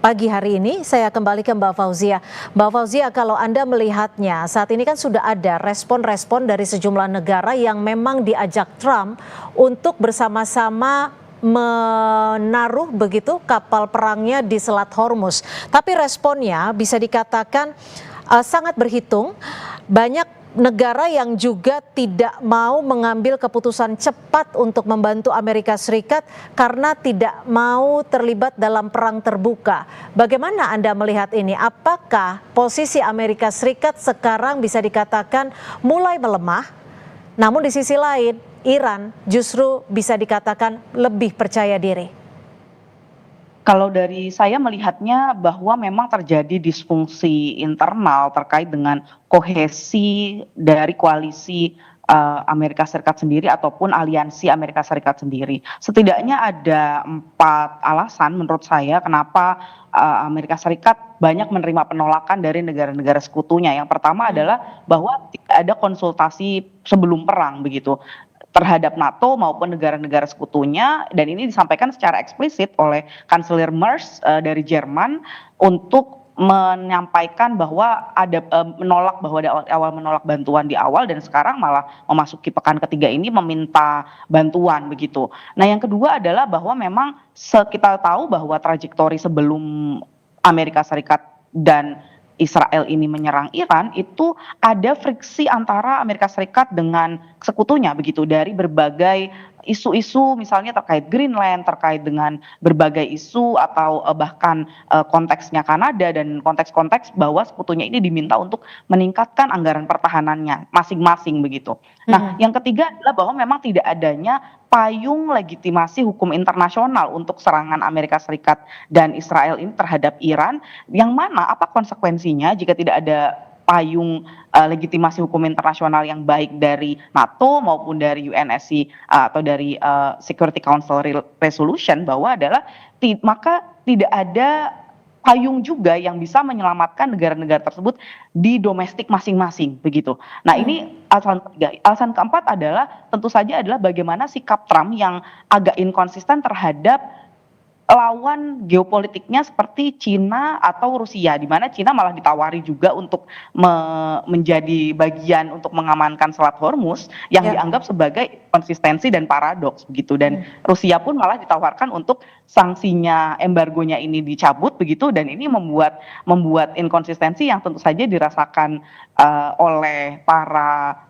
pagi hari ini. Saya kembali ke Mbak Fauzia. Mbak Fauzia, kalau Anda melihatnya, saat ini kan sudah ada respon-respon dari sejumlah negara yang memang diajak Trump untuk bersama-sama menaruh begitu kapal perangnya di Selat Hormuz. Tapi responnya bisa dikatakan sangat berhitung. Banyak negara yang juga tidak mau mengambil keputusan cepat untuk membantu Amerika Serikat karena tidak mau terlibat dalam perang terbuka. Bagaimana Anda melihat ini? Apakah posisi Amerika Serikat sekarang bisa dikatakan mulai melemah? Namun di sisi lain, Iran justru bisa dikatakan lebih percaya diri. Kalau dari saya melihatnya bahwa memang terjadi disfungsi internal terkait dengan kohesi dari koalisi Amerika Serikat sendiri ataupun aliansi Amerika Serikat sendiri. Setidaknya ada 4 alasan menurut saya kenapa Amerika Serikat banyak menerima penolakan dari negara-negara sekutunya. Yang pertama adalah bahwa tidak ada konsultasi sebelum perang begitu terhadap NATO maupun negara-negara sekutunya, dan ini disampaikan secara eksplisit oleh Kanselir Merz dari Jerman untuk menyampaikan bahwa ada menolak bahwa awal menolak bantuan di awal dan sekarang malah memasuki pekan ketiga ini meminta bantuan begitu. Nah, yang kedua adalah bahwa memang kita tahu bahwa trajektori sebelum Amerika Serikat dan Israel ini menyerang Iran itu ada friksi antara Amerika Serikat dengan sekutunya begitu dari berbagai isu-isu misalnya terkait Greenland, terkait dengan berbagai isu atau bahkan konteksnya Kanada dan konteks-konteks bahwa sekutunya ini diminta untuk meningkatkan anggaran pertahanannya masing-masing begitu. Nah, yang ketiga adalah bahwa memang tidak adanya payung legitimasi hukum internasional untuk serangan Amerika Serikat dan Israel ini terhadap Iran, yang mana apa konsekuensinya jika tidak ada payung legitimasi hukum internasional yang baik dari NATO maupun dari UNSC atau dari Security Council Resolution, bahwa adalah maka tidak ada payung juga yang bisa menyelamatkan negara-negara tersebut di domestik masing-masing begitu. Nah, ini alasan ketiga. Alasan keempat adalah tentu saja adalah bagaimana sikap Trump yang agak inkonsisten terhadap lawan geopolitiknya seperti Cina atau Rusia, di mana Cina malah ditawari juga untuk menjadi bagian untuk mengamankan Selat Hormuz yang dianggap sebagai konsistensi dan paradoks begitu, dan Rusia pun malah ditawarkan untuk sanksinya, embargonya ini dicabut begitu, dan ini membuat inkonsistensi yang tentu saja dirasakan oleh para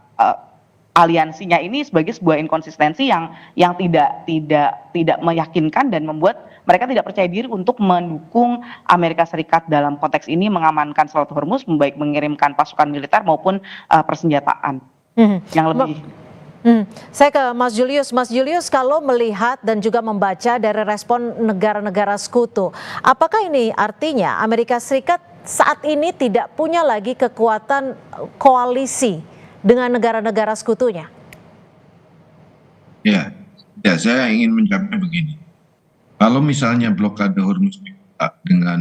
aliansinya ini sebagai sebuah inkonsistensi yang tidak meyakinkan dan membuat mereka tidak percaya diri untuk mendukung Amerika Serikat dalam konteks ini mengamankan Selat Hormuz, baik mengirimkan pasukan militer maupun persenjataan yang lebih. Saya ke Mas Julius. Mas Julius, kalau melihat dan juga membaca dari respon negara-negara sekutu, apakah ini artinya Amerika Serikat saat ini tidak punya lagi kekuatan koalisi dengan negara-negara sekutunya? Ya, saya ingin menjawabnya begini. Kalau misalnya blokade Hormuz dengan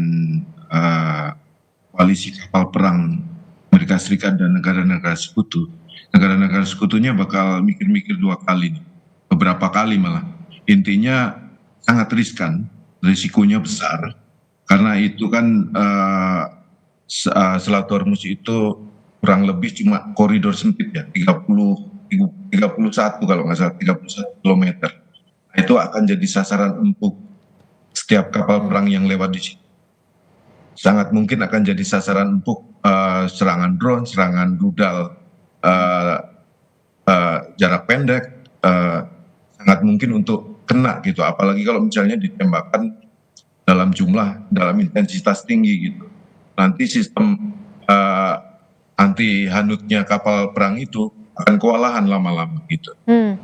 koalisi kapal perang Amerika Serikat dan negara-negara sekutunya bakal mikir-mikir 2 kali, beberapa kali malah. Intinya sangat riskan, risikonya besar, karena itu kan Selat Hormuz itu kurang lebih cuma koridor sempit ya, 31 kalau nggak salah, 31 kilometer. Nah, itu akan jadi sasaran empuk setiap kapal perang yang lewat di sini. Sangat mungkin akan jadi sasaran empuk serangan drone, serangan rudal jarak pendek, sangat mungkin untuk kena gitu. Apalagi kalau misalnya ditembakkan dalam intensitas tinggi gitu. Nanti sistem anti handutnya kapal perang itu akan kewalahan lama-lama gitu.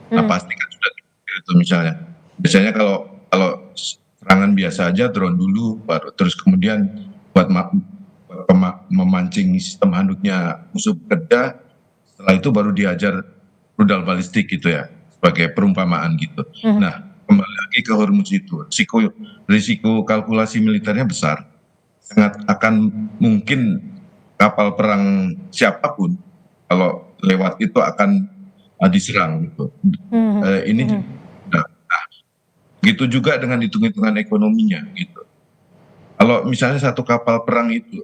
Nah, pasti kan sudah itu misalnya. Biasanya kalau serangan biasa aja drone dulu, baru terus kemudian buat memancing sistem handuknya musuh bekerja, setelah itu baru diajar rudal balistik gitu ya, sebagai perumpamaan gitu. Nah, kembali lagi ke Hormuz itu, risiko kalkulasi militernya besar, sangat akan mungkin kapal perang siapapun kalau lewat itu akan diserang gitu. Ini gitu juga dengan hitung-hitungan ekonominya gitu. Kalau misalnya satu kapal perang itu,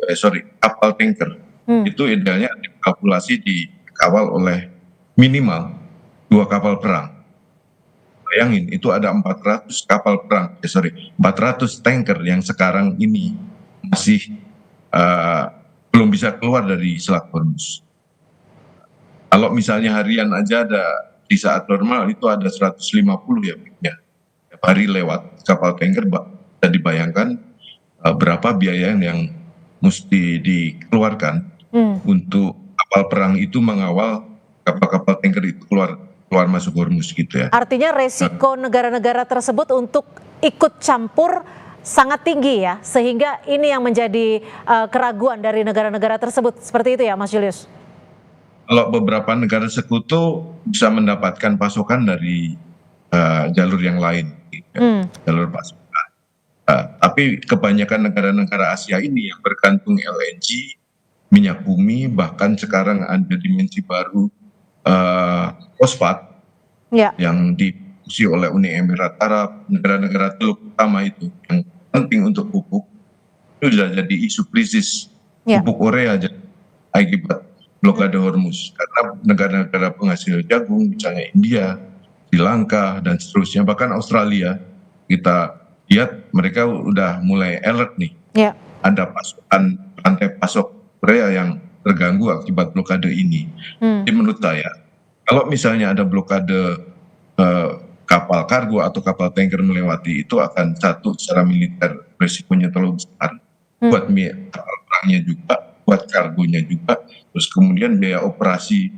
kapal tanker itu idealnya dikalkulasi dikawal oleh minimal 2 kapal perang. bayangin itu ada 400 kapal perang, 400 tanker yang sekarang ini masih belum bisa keluar dari Selat Hormuz. Kalau misalnya harian aja ada di saat normal itu ada 150 ya, tiap hari lewat kapal tanker, bisa dibayangkan berapa biaya yang mesti dikeluarkan untuk kapal perang itu mengawal kapal-kapal tanker itu keluar masuk Hormuz gitu ya. Artinya resiko negara-negara tersebut untuk ikut campur sangat tinggi ya, sehingga ini yang menjadi keraguan dari negara-negara tersebut, seperti itu ya Mas Julius? Kalau beberapa negara sekutu bisa mendapatkan pasokan dari jalur yang lain, jalur pasokan. Tapi kebanyakan negara-negara Asia ini yang bergantung LNG, minyak bumi, bahkan sekarang ada dimensi baru fosfat yang dipusi oleh Uni Emirat Arab, negara-negara Teluk utama itu yang penting untuk pupuk, itu sudah jadi isu krisis pupuk urea akibat blokade Hormuz, karena negara-negara penghasil jagung misalnya India, Sri Lanka dan seterusnya, bahkan Australia, kita lihat mereka udah mulai alert nih, ada pasokan rantai pasok urea yang terganggu akibat blokade ini. Jadi menurut saya kalau misalnya ada blokade kapal kargo atau kapal tanker melewati, itu akan satu, secara militer resikonya terlalu besar buat kapal perangnya juga, buat kargonya juga, terus kemudian biaya operasi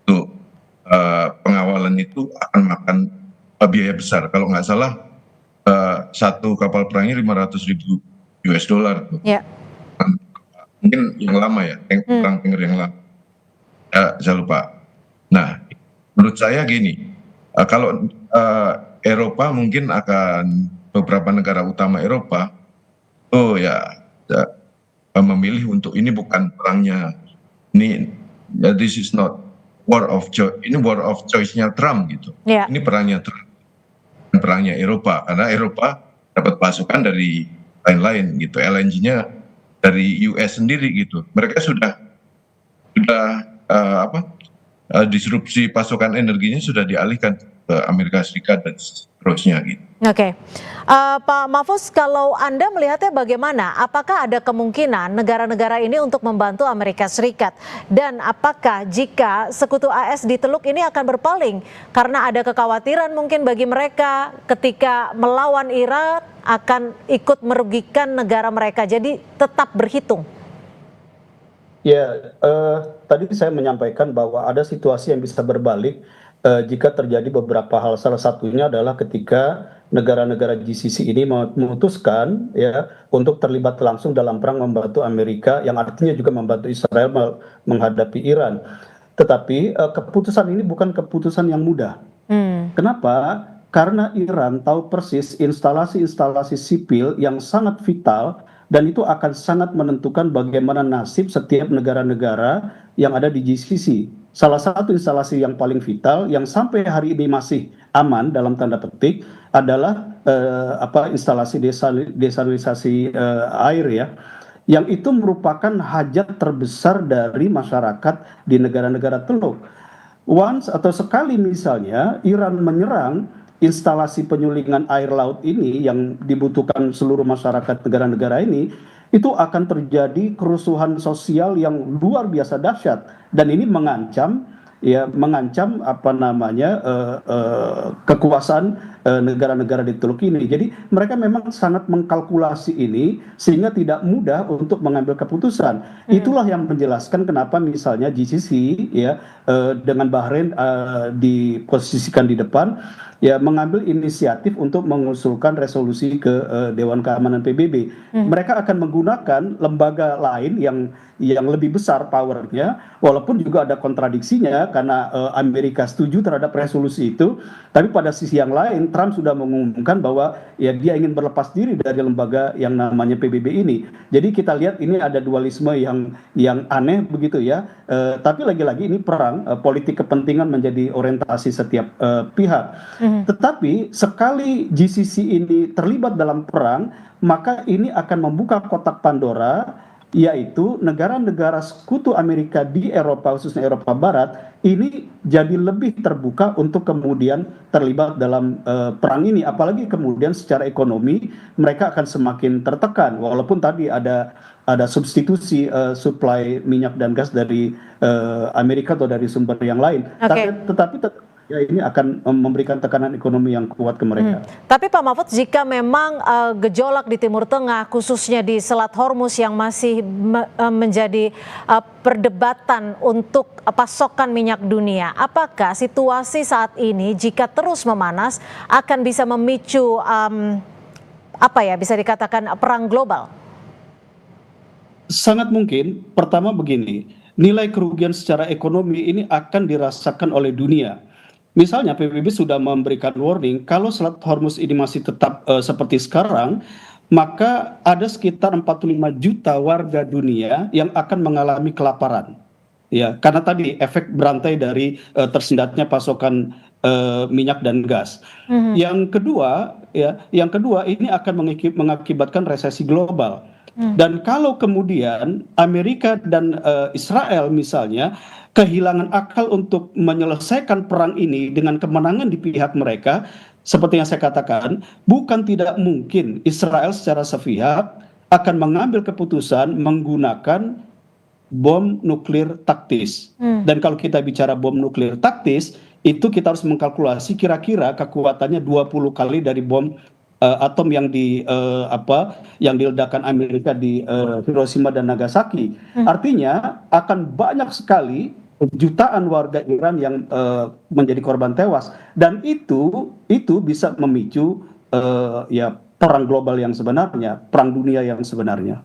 untuk pengawalan itu akan makan biaya besar. Kalau nggak salah satu kapal perangnya $500.000 tuh. Mungkin yang lama ya, perang tanker yang lama. Saya lupa. Nah, menurut saya gini, kalau Eropa mungkin akan, beberapa negara utama Eropa, memilih untuk ini bukan perangnya, this is not war of choice, ini war of choice-nya Trump gitu. Ini perangnya Trump, perangnya Eropa, karena Eropa dapat pasukan dari lain-lain gitu, LNG-nya dari US sendiri gitu. Mereka sudah disrupsi pasokan energinya sudah dialihkan ke Amerika Serikat dan seterusnya gitu. Oke, Pak Mahfuz, kalau Anda melihatnya bagaimana? Apakah ada kemungkinan negara-negara ini untuk membantu Amerika Serikat? Dan apakah jika sekutu AS di Teluk ini akan berpaling? Karena ada kekhawatiran mungkin bagi mereka ketika melawan Iran akan ikut merugikan negara mereka. Jadi tetap berhitung. Ya, tadi saya menyampaikan bahwa ada situasi yang bisa berbalik jika terjadi beberapa hal. Salah satunya adalah ketika negara-negara GCC ini memutuskan ya untuk terlibat langsung dalam perang membantu Amerika, yang artinya juga membantu Israel menghadapi Iran. Tetapi keputusan ini bukan keputusan yang mudah. Kenapa? Karena Iran tahu persis instalasi-instalasi sipil yang sangat vital, dan itu akan sangat menentukan bagaimana nasib setiap negara-negara yang ada di GCC. Salah satu instalasi yang paling vital yang sampai hari ini masih aman dalam tanda petik adalah instalasi desalinasi air ya, yang itu merupakan hajat terbesar dari masyarakat di negara-negara Teluk. Once atau sekali misalnya Iran menyerang instalasi penyulingan air laut ini yang dibutuhkan seluruh masyarakat negara-negara ini, itu akan terjadi kerusuhan sosial yang luar biasa dahsyat, dan ini mengancam kekuasaan negara-negara di Teluk ini. Jadi mereka memang sangat mengkalkulasi ini sehingga tidak mudah untuk mengambil keputusan. Itulah yang menjelaskan kenapa misalnya GCC ya dengan Bahrain diposisikan di depan ya, mengambil inisiatif untuk mengusulkan resolusi ke Dewan Keamanan PBB. Mereka akan menggunakan lembaga lain yang lebih besar powernya, walaupun juga ada kontradiksinya karena Amerika setuju terhadap resolusi itu, tapi pada sisi yang lain Trump sudah mengumumkan bahwa ya dia ingin berlepas diri dari lembaga yang namanya PBB ini. Jadi kita lihat ini ada dualisme yang aneh begitu ya. Tapi lagi-lagi ini perang, politik kepentingan menjadi orientasi setiap pihak. Tetapi sekali GCC ini terlibat dalam perang, maka ini akan membuka kotak Pandora yaitu negara-negara sekutu Amerika di Eropa, khususnya Eropa Barat, ini jadi lebih terbuka untuk kemudian terlibat dalam perang ini. Apalagi kemudian secara ekonomi mereka akan semakin tertekan, walaupun tadi ada substitusi suplai minyak dan gas dari Amerika atau dari sumber yang lain. Tetapi ya ini akan memberikan tekanan ekonomi yang kuat ke mereka. Tapi Pak Mahfud, jika memang gejolak di Timur Tengah, khususnya di Selat Hormuz yang masih menjadi perdebatan untuk pasokan minyak dunia, apakah situasi saat ini jika terus memanas akan bisa memicu bisa dikatakan perang global? Sangat mungkin. Pertama begini, nilai kerugian secara ekonomi ini akan dirasakan oleh dunia. Misalnya PBB sudah memberikan warning, kalau Selat Hormuz ini masih tetap seperti sekarang, maka ada sekitar 45 juta warga dunia yang akan mengalami kelaparan. Ya, karena tadi efek berantai dari tersendatnya pasokan minyak dan gas. Yang kedua ini akan mengakibatkan resesi global. Dan kalau kemudian Amerika dan Israel misalnya kehilangan akal untuk menyelesaikan perang ini dengan kemenangan di pihak mereka, seperti yang saya katakan, bukan tidak mungkin Israel secara sepihak akan mengambil keputusan menggunakan bom nuklir taktis. Dan kalau kita bicara bom nuklir taktis, itu kita harus mengkalkulasi kira-kira kekuatannya 20 kali dari bom atom yang diledakkan Amerika di Hiroshima dan Nagasaki. Artinya akan banyak sekali jutaan warga Iran yang menjadi korban tewas, dan itu bisa memicu perang global yang sebenarnya, perang dunia yang sebenarnya.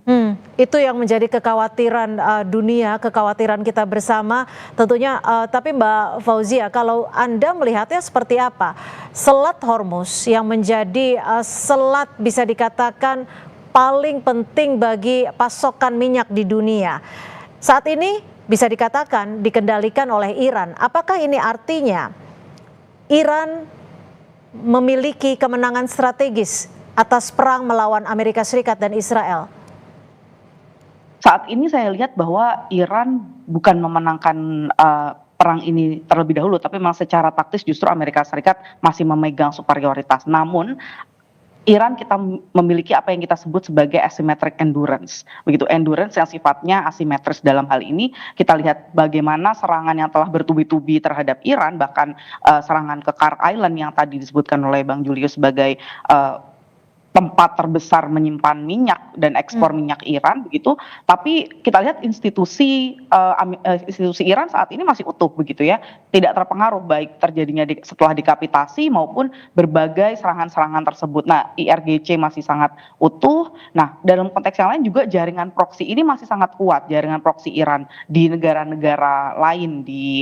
Itu yang menjadi kekhawatiran dunia, kekhawatiran kita bersama tentunya. Tapi Mbak Fauzia, kalau Anda melihatnya seperti apa? Selat Hormuz yang menjadi selat bisa dikatakan paling penting bagi pasokan minyak di dunia, saat ini bisa dikatakan dikendalikan oleh Iran. Apakah ini artinya Iran memiliki kemenangan strategis atas perang melawan Amerika Serikat dan Israel? Saat ini saya lihat bahwa Iran bukan memenangkan perang ini terlebih dahulu, tapi memang secara taktis justru Amerika Serikat masih memegang superioritas. Namun Iran kita memiliki apa yang kita sebut sebagai asymmetric endurance. Begitu, endurance yang sifatnya asimetris dalam hal ini. Kita lihat bagaimana serangan yang telah bertubi-tubi terhadap Iran, bahkan serangan ke Kar Island yang tadi disebutkan oleh Bang Julius sebagai tempat terbesar menyimpan minyak dan ekspor minyak Iran, begitu. Tapi kita lihat institusi Iran saat ini masih utuh, begitu ya, tidak terpengaruh baik terjadinya setelah dekapitasi maupun berbagai serangan-serangan tersebut. Nah, IRGC masih sangat utuh. Nah, dalam konteks yang lain juga jaringan proksi ini masih sangat kuat, jaringan proksi Iran di negara-negara lain di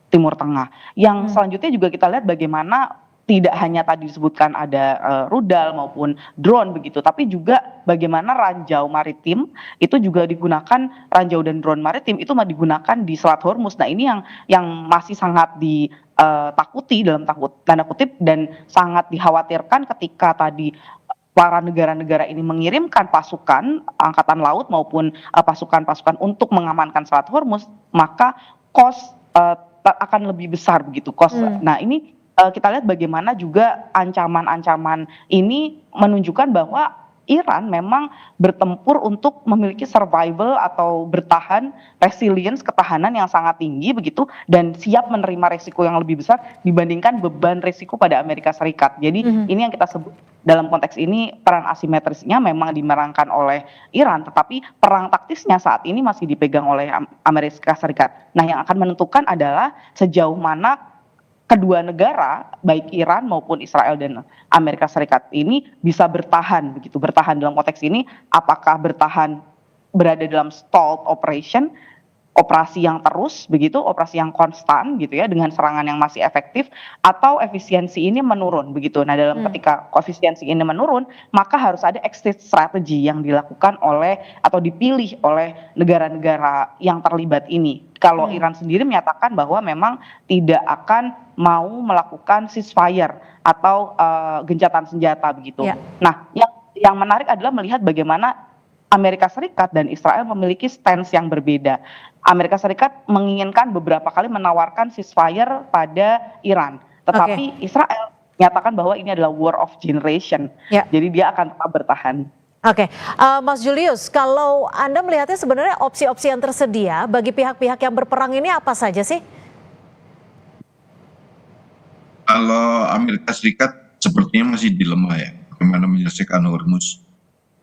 Timur Tengah. Yang selanjutnya juga kita lihat bagaimana tidak hanya tadi disebutkan ada rudal maupun drone begitu, tapi juga bagaimana ranjau maritim itu juga digunakan, ranjau dan drone maritim itu digunakan di Selat Hormuz. Nah, ini yang masih sangat ditakuti dalam tanda kutip, dan sangat dikhawatirkan ketika tadi para negara-negara ini mengirimkan pasukan angkatan laut maupun pasukan-pasukan untuk mengamankan Selat Hormuz, maka cost akan lebih besar begitu cost. Nah, ini kita lihat bagaimana juga ancaman-ancaman ini menunjukkan bahwa Iran memang bertempur untuk memiliki survival atau bertahan, resilience, ketahanan yang sangat tinggi begitu, dan siap menerima resiko yang lebih besar dibandingkan beban resiko pada Amerika Serikat. Jadi ini yang kita sebut dalam konteks ini peran asimetrisnya memang dimenangkan oleh Iran, tetapi perang taktisnya saat ini masih dipegang oleh Amerika Serikat. Nah, yang akan menentukan adalah sejauh mana kedua negara, baik Iran maupun Israel dan Amerika Serikat ini bisa bertahan begitu. Bertahan dalam konteks ini, apakah bertahan berada dalam stalled operation, operasi yang terus begitu, operasi yang konstan gitu ya, dengan serangan yang masih efektif, atau efisiensi ini menurun begitu. Nah, dalam ketika efisiensi ini menurun, maka harus ada exit strategy yang dilakukan oleh atau dipilih oleh negara-negara yang terlibat ini. Kalau Iran sendiri menyatakan bahwa memang tidak akan mau melakukan ceasefire atau gencatan senjata begitu. Nah, yang menarik adalah melihat bagaimana Amerika Serikat dan Israel memiliki stance yang berbeda. Amerika Serikat menginginkan beberapa kali menawarkan ceasefire pada Iran, tetapi Israel menyatakan bahwa ini adalah war of generation, jadi dia akan tetap bertahan. Oke, Mas Julius, kalau Anda melihatnya sebenarnya opsi-opsi yang tersedia bagi pihak-pihak yang berperang ini apa saja sih? Kalau Amerika Serikat sepertinya masih dilema ya, bagaimana menyelesaikan Hormuz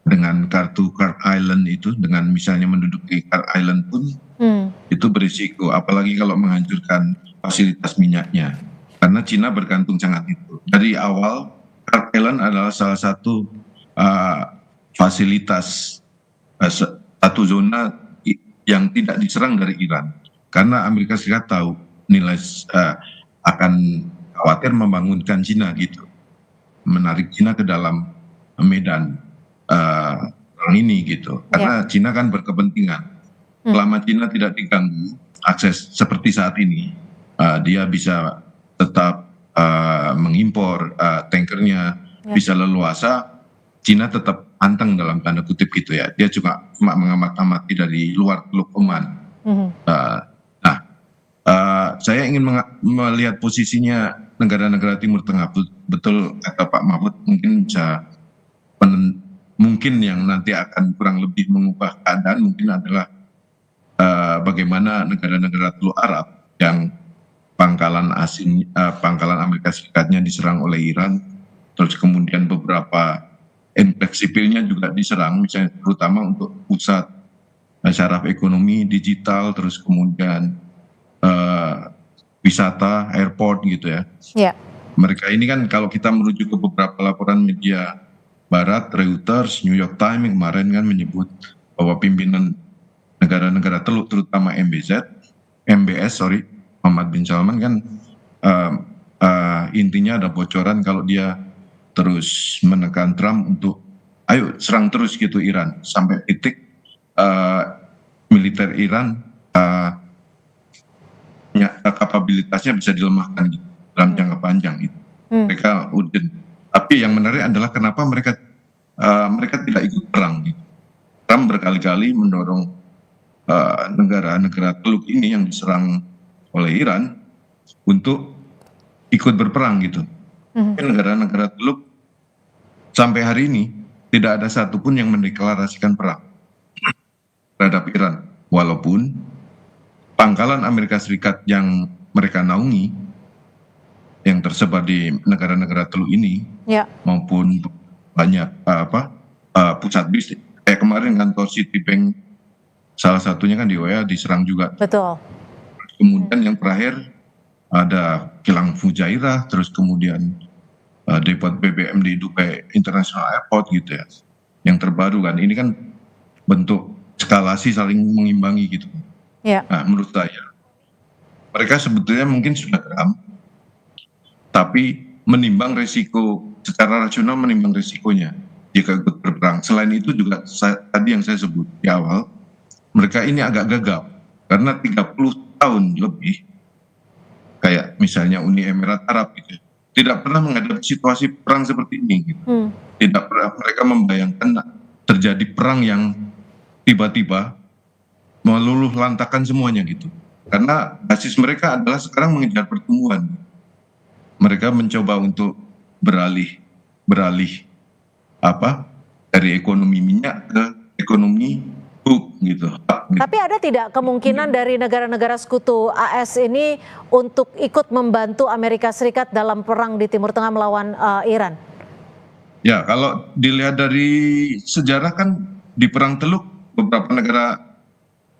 dengan kartu Card Island itu, dengan misalnya menduduki Card Island pun itu berisiko, apalagi kalau menghancurkan fasilitas minyaknya, karena Cina bergantung sangat itu. Dari awal Card Island adalah salah satu fasilitas satu zona yang tidak diserang dari Iran, karena Amerika Serikat tahu nilai akan khawatir membangunkan Cina gitu, menarik Cina ke dalam medan perang ini gitu, karena Cina kan berkepentingan. Selama Cina tidak diganggu akses seperti saat ini, dia bisa tetap mengimpor tankernya, bisa leluasa. Cina tetap anteng dalam tanda kutip gitu ya. Dia juga cuma mengamat-amati dari luar Teluk Oman. Saya ingin melihat posisinya negara-negara Timur Tengah. Betul kata Pak Mahfud, mungkin bisa mungkin yang nanti akan kurang lebih mengubah keadaan mungkin adalah bagaimana negara-negara Teluk Arab yang pangkalan Amerika Serikatnya diserang oleh Iran, terus kemudian beberapa enklave sipilnya juga diserang, misalnya terutama untuk pusat syaraf ekonomi digital, terus kemudian wisata, airport gitu ya. Mereka ini kan kalau kita merujuk ke beberapa laporan media Barat, Reuters, New York Times kemarin kan menyebut bahwa pimpinan negara-negara Teluk, terutama MBS, Muhammad bin Salman kan intinya ada bocoran kalau dia terus menekan Trump untuk ayo serang terus gitu Iran, sampai titik militer Iran kapabilitasnya bisa dilemahkan gitu, dalam jangka panjang itu. Mereka urgent. Tapi yang menarik adalah kenapa mereka tidak ikut perang gitu. Trump berkali-kali mendorong negara-negara Teluk ini yang diserang oleh Iran untuk ikut berperang gitu. Negara-negara Teluk sampai hari ini tidak ada satupun yang mendeklarasikan perang terhadap Iran, walaupun pangkalan Amerika Serikat yang mereka naungi yang tersebar di negara-negara Teluk ini maupun banyak pusat bisnis. Kayak kemarin kantor Citibank salah satunya kan di OEA diserang juga. Betul. Kemudian yang terakhir ada kilang Fujairah, terus kemudian depot BBM di Dubai International Airport gitu ya. Yang terbaru kan ini kan bentuk eskalasi saling mengimbangi gitu. Nah, menurut saya mereka sebetulnya mungkin sudah geram, tapi menimbang resiko secara rasional, menimbang resikonya jika ikut berperang. Selain itu juga tadi yang saya sebut di awal, mereka ini agak gagap karena 30 tahun lebih kayak misalnya Uni Emirat Arab gitu, tidak pernah menghadapi situasi perang seperti ini gitu. Tidak pernah mereka membayangkan terjadi perang yang tiba-tiba meluluh lantakan semuanya gitu. Karena basis mereka adalah sekarang mengejar pertumbuhan. Mereka mencoba untuk beralih dari ekonomi minyak ke ekonomi gitu. Tapi ada tidak kemungkinan dari negara-negara sekutu AS ini untuk ikut membantu Amerika Serikat dalam perang di Timur Tengah melawan Iran? Ya, kalau dilihat dari sejarah kan di perang Teluk beberapa negara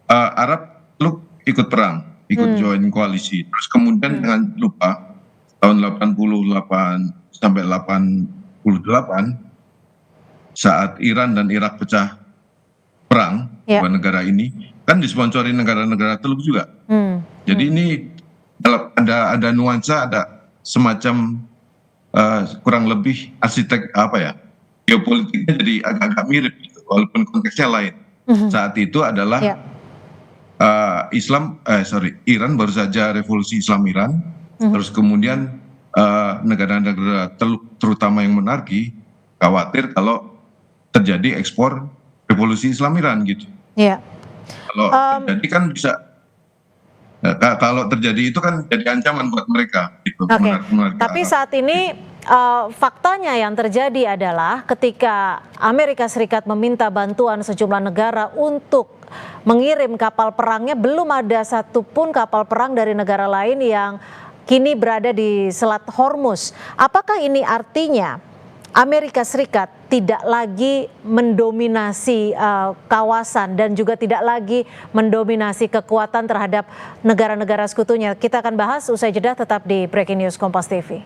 Arab Teluk ikut perang, ikut join koalisi. Terus kemudian jangan lupa tahun 88 sampai 88 saat Iran dan Irak pecah perang, dua negara ini kan disponsori negara-negara Teluk juga. Jadi ini ada nuansa, ada semacam kurang lebih arsitek geopolitiknya jadi agak-agak mirip gitu, walaupun konteksnya lain. Saat itu adalah Iran baru saja revolusi Islam Iran, terus kemudian negara-negara Teluk terutama yang monarki khawatir kalau terjadi ekspor revolusi Islam Iran gitu. Iya. Kalau terjadi kan bisa, kalau terjadi itu kan jadi ancaman buat mereka gitu. Oke. Monarki Tapi Arab. saat ini faktanya yang terjadi adalah ketika Amerika Serikat meminta bantuan sejumlah negara untuk mengirim kapal perangnya, belum ada satupun kapal perang dari negara lain yang kini berada di Selat Hormuz. Apakah ini artinya Amerika Serikat tidak lagi mendominasi kawasan dan juga tidak lagi mendominasi kekuatan terhadap negara-negara sekutunya? Kita akan bahas usai jeda, tetap di Breaking News Kompas TV.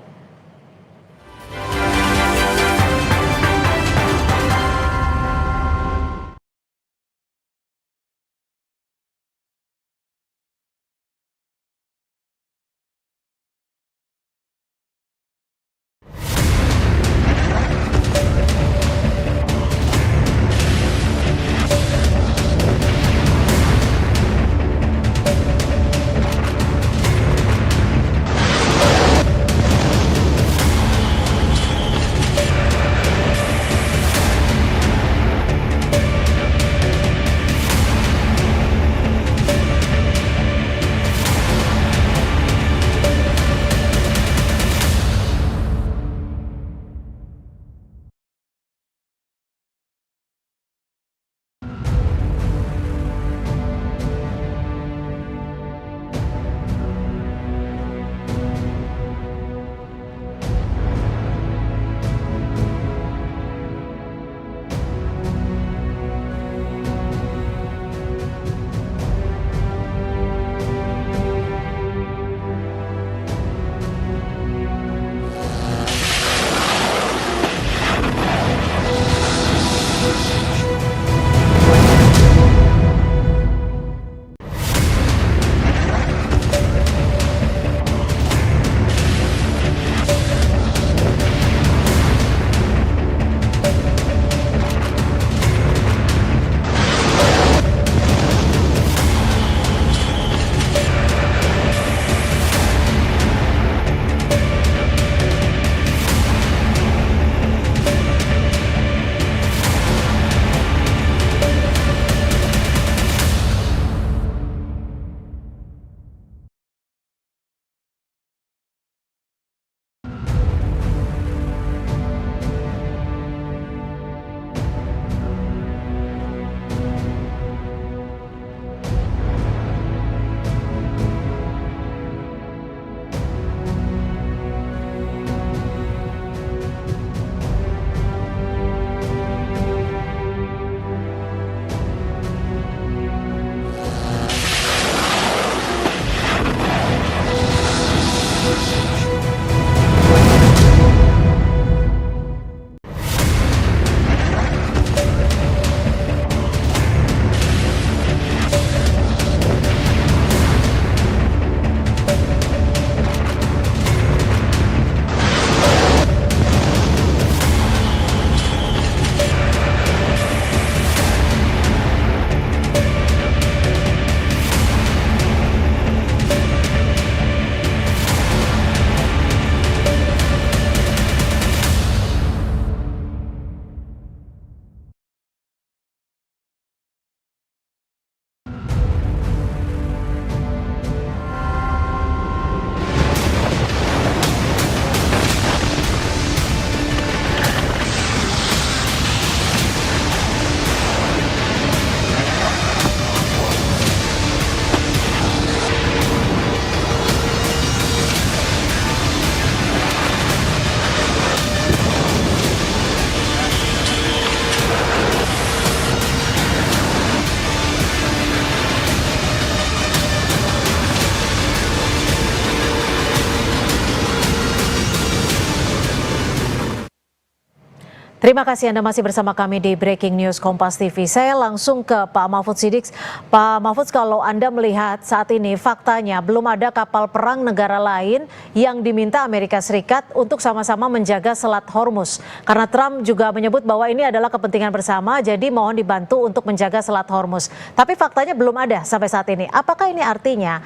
Terima kasih Anda masih bersama kami di Breaking News Kompas TV. Saya langsung ke Pak Mahfud Siddiq. Pak Mahfud, kalau Anda melihat saat ini faktanya belum ada kapal perang negara lain yang diminta Amerika Serikat untuk sama-sama menjaga Selat Hormuz. Karena Trump juga menyebut bahwa ini adalah kepentingan bersama, jadi mohon dibantu untuk menjaga Selat Hormuz. Tapi faktanya belum ada sampai saat ini. Apakah ini artinya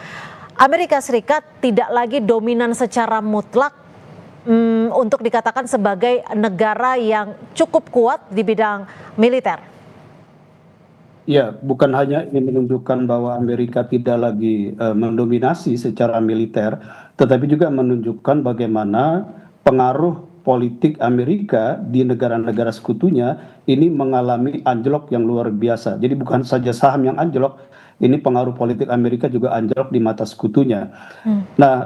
Amerika Serikat tidak lagi dominan secara mutlak untuk dikatakan sebagai negara yang cukup kuat di bidang militer? Ya, bukan hanya ini menunjukkan bahwa Amerika tidak lagi mendominasi secara militer, tetapi juga menunjukkan bagaimana pengaruh politik Amerika di negara-negara sekutunya ini mengalami anjlok yang luar biasa. Jadi bukan saja saham yang anjlok, ini pengaruh politik Amerika juga anjlok di mata sekutunya. Nah,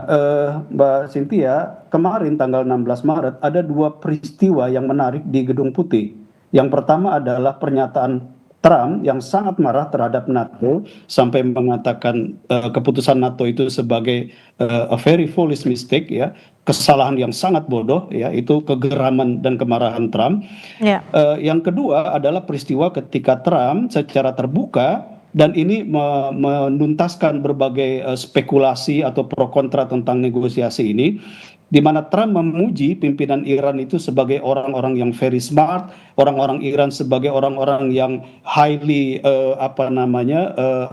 Mbak Cynthia, kemarin tanggal 16 Maret ada dua peristiwa yang menarik di Gedung Putih. Yang pertama adalah pernyataan Trump yang sangat marah terhadap NATO sampai mengatakan keputusan NATO itu sebagai a very foolish mistake, ya, kesalahan yang sangat bodoh, ya, itu kegeraman dan kemarahan Trump. Ya. Yang kedua adalah peristiwa ketika Trump secara terbuka dan ini menuntaskan berbagai spekulasi atau pro kontra tentang negosiasi ini, di mana Trump memuji pimpinan Iran itu sebagai orang-orang yang very smart, orang-orang Iran sebagai orang-orang yang highly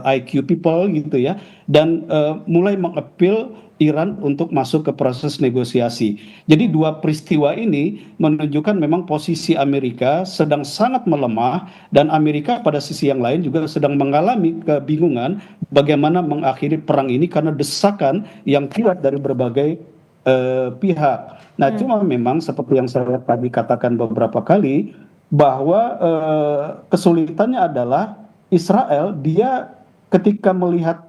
IQ people gitu ya, dan mulai mengappeal Iran untuk masuk ke proses negosiasi. Jadi dua peristiwa ini menunjukkan memang posisi Amerika sedang sangat melemah, dan Amerika pada sisi yang lain juga sedang mengalami kebingungan bagaimana mengakhiri perang ini karena desakan yang kuat dari berbagai pihak. Nah, cuma memang seperti yang saya tadi katakan beberapa kali, bahwa kesulitannya adalah Israel, dia ketika melihat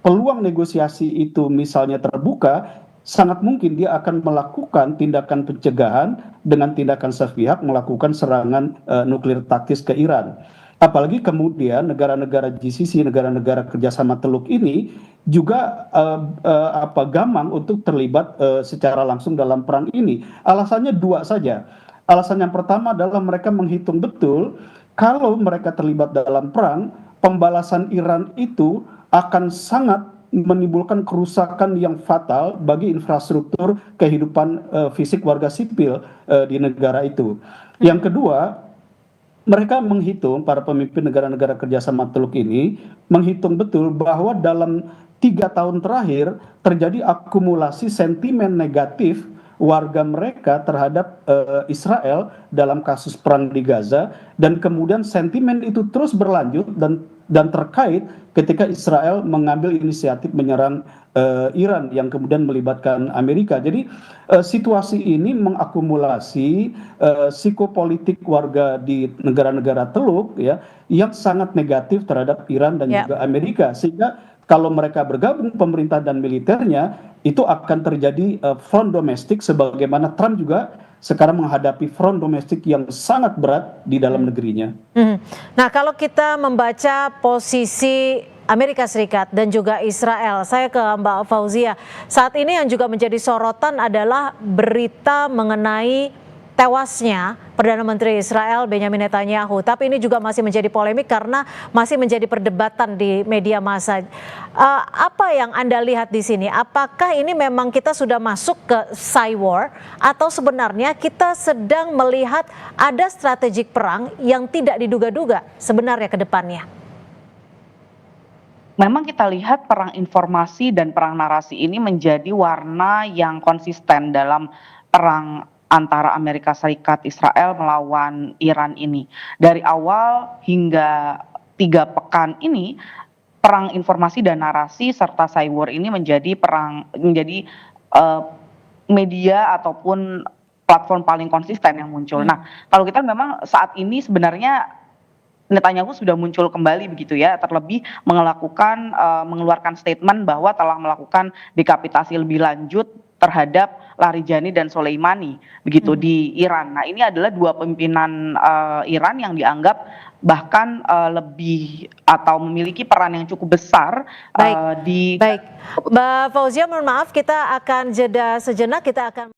peluang negosiasi itu misalnya terbuka, sangat mungkin dia akan melakukan tindakan pencegahan dengan tindakan sepihak melakukan serangan nuklir taktis ke Iran. Apalagi kemudian negara-negara GCC, negara-negara kerjasama Teluk ini juga gamang untuk terlibat secara langsung dalam perang ini. Alasannya dua saja. Alasan yang pertama adalah mereka menghitung betul kalau mereka terlibat dalam perang, pembalasan Iran itu akan sangat menimbulkan kerusakan yang fatal bagi infrastruktur kehidupan fisik warga sipil di negara itu. Yang kedua, mereka menghitung, para pemimpin negara-negara kerjasama Teluk ini menghitung betul bahwa dalam 3 tahun terakhir terjadi akumulasi sentimen negatif warga mereka terhadap Israel dalam kasus perang di Gaza, dan kemudian sentimen itu terus berlanjut dan terkait ketika Israel mengambil inisiatif menyerang Iran yang kemudian melibatkan Amerika. Jadi situasi ini mengakumulasi psikopolitik warga di negara-negara Teluk, ya, yang sangat negatif terhadap Iran dan juga Amerika, sehingga kalau mereka bergabung pemerintah dan militernya itu akan terjadi front domestik, sebagaimana Trump juga sekarang menghadapi front domestik yang sangat berat di dalam negerinya. Nah, kalau kita membaca posisi Amerika Serikat dan juga Israel, saya ke Mbak Fauzia. Saat ini yang juga menjadi sorotan adalah berita mengenai tewasnya Perdana Menteri Israel Benjamin Netanyahu. Tapi ini juga masih menjadi polemik karena masih menjadi perdebatan di media massa. Apa yang Anda lihat di sini? Apakah ini memang kita sudah masuk ke cyber war atau sebenarnya kita sedang melihat ada strategik perang yang tidak diduga-duga sebenarnya ke depannya? Memang kita lihat perang informasi dan perang narasi ini menjadi warna yang konsisten dalam perang antara Amerika Serikat Israel melawan Iran ini. Dari awal hingga 3 pekan ini, perang informasi dan narasi serta cyber ini menjadi media ataupun platform paling konsisten yang muncul. Nah, kalau kita memang saat ini sebenarnya Netanyahu sudah muncul kembali begitu ya, terlebih mengeluarkan statement bahwa telah melakukan dekapitasi lebih lanjut terhadap Larijani dan Soleimani begitu di Iran. Nah, ini adalah dua pimpinan Iran yang dianggap bahkan lebih atau memiliki peran yang cukup besar Baik, Mbak Fauzia, mohon maaf kita akan jeda sejenak, kita akan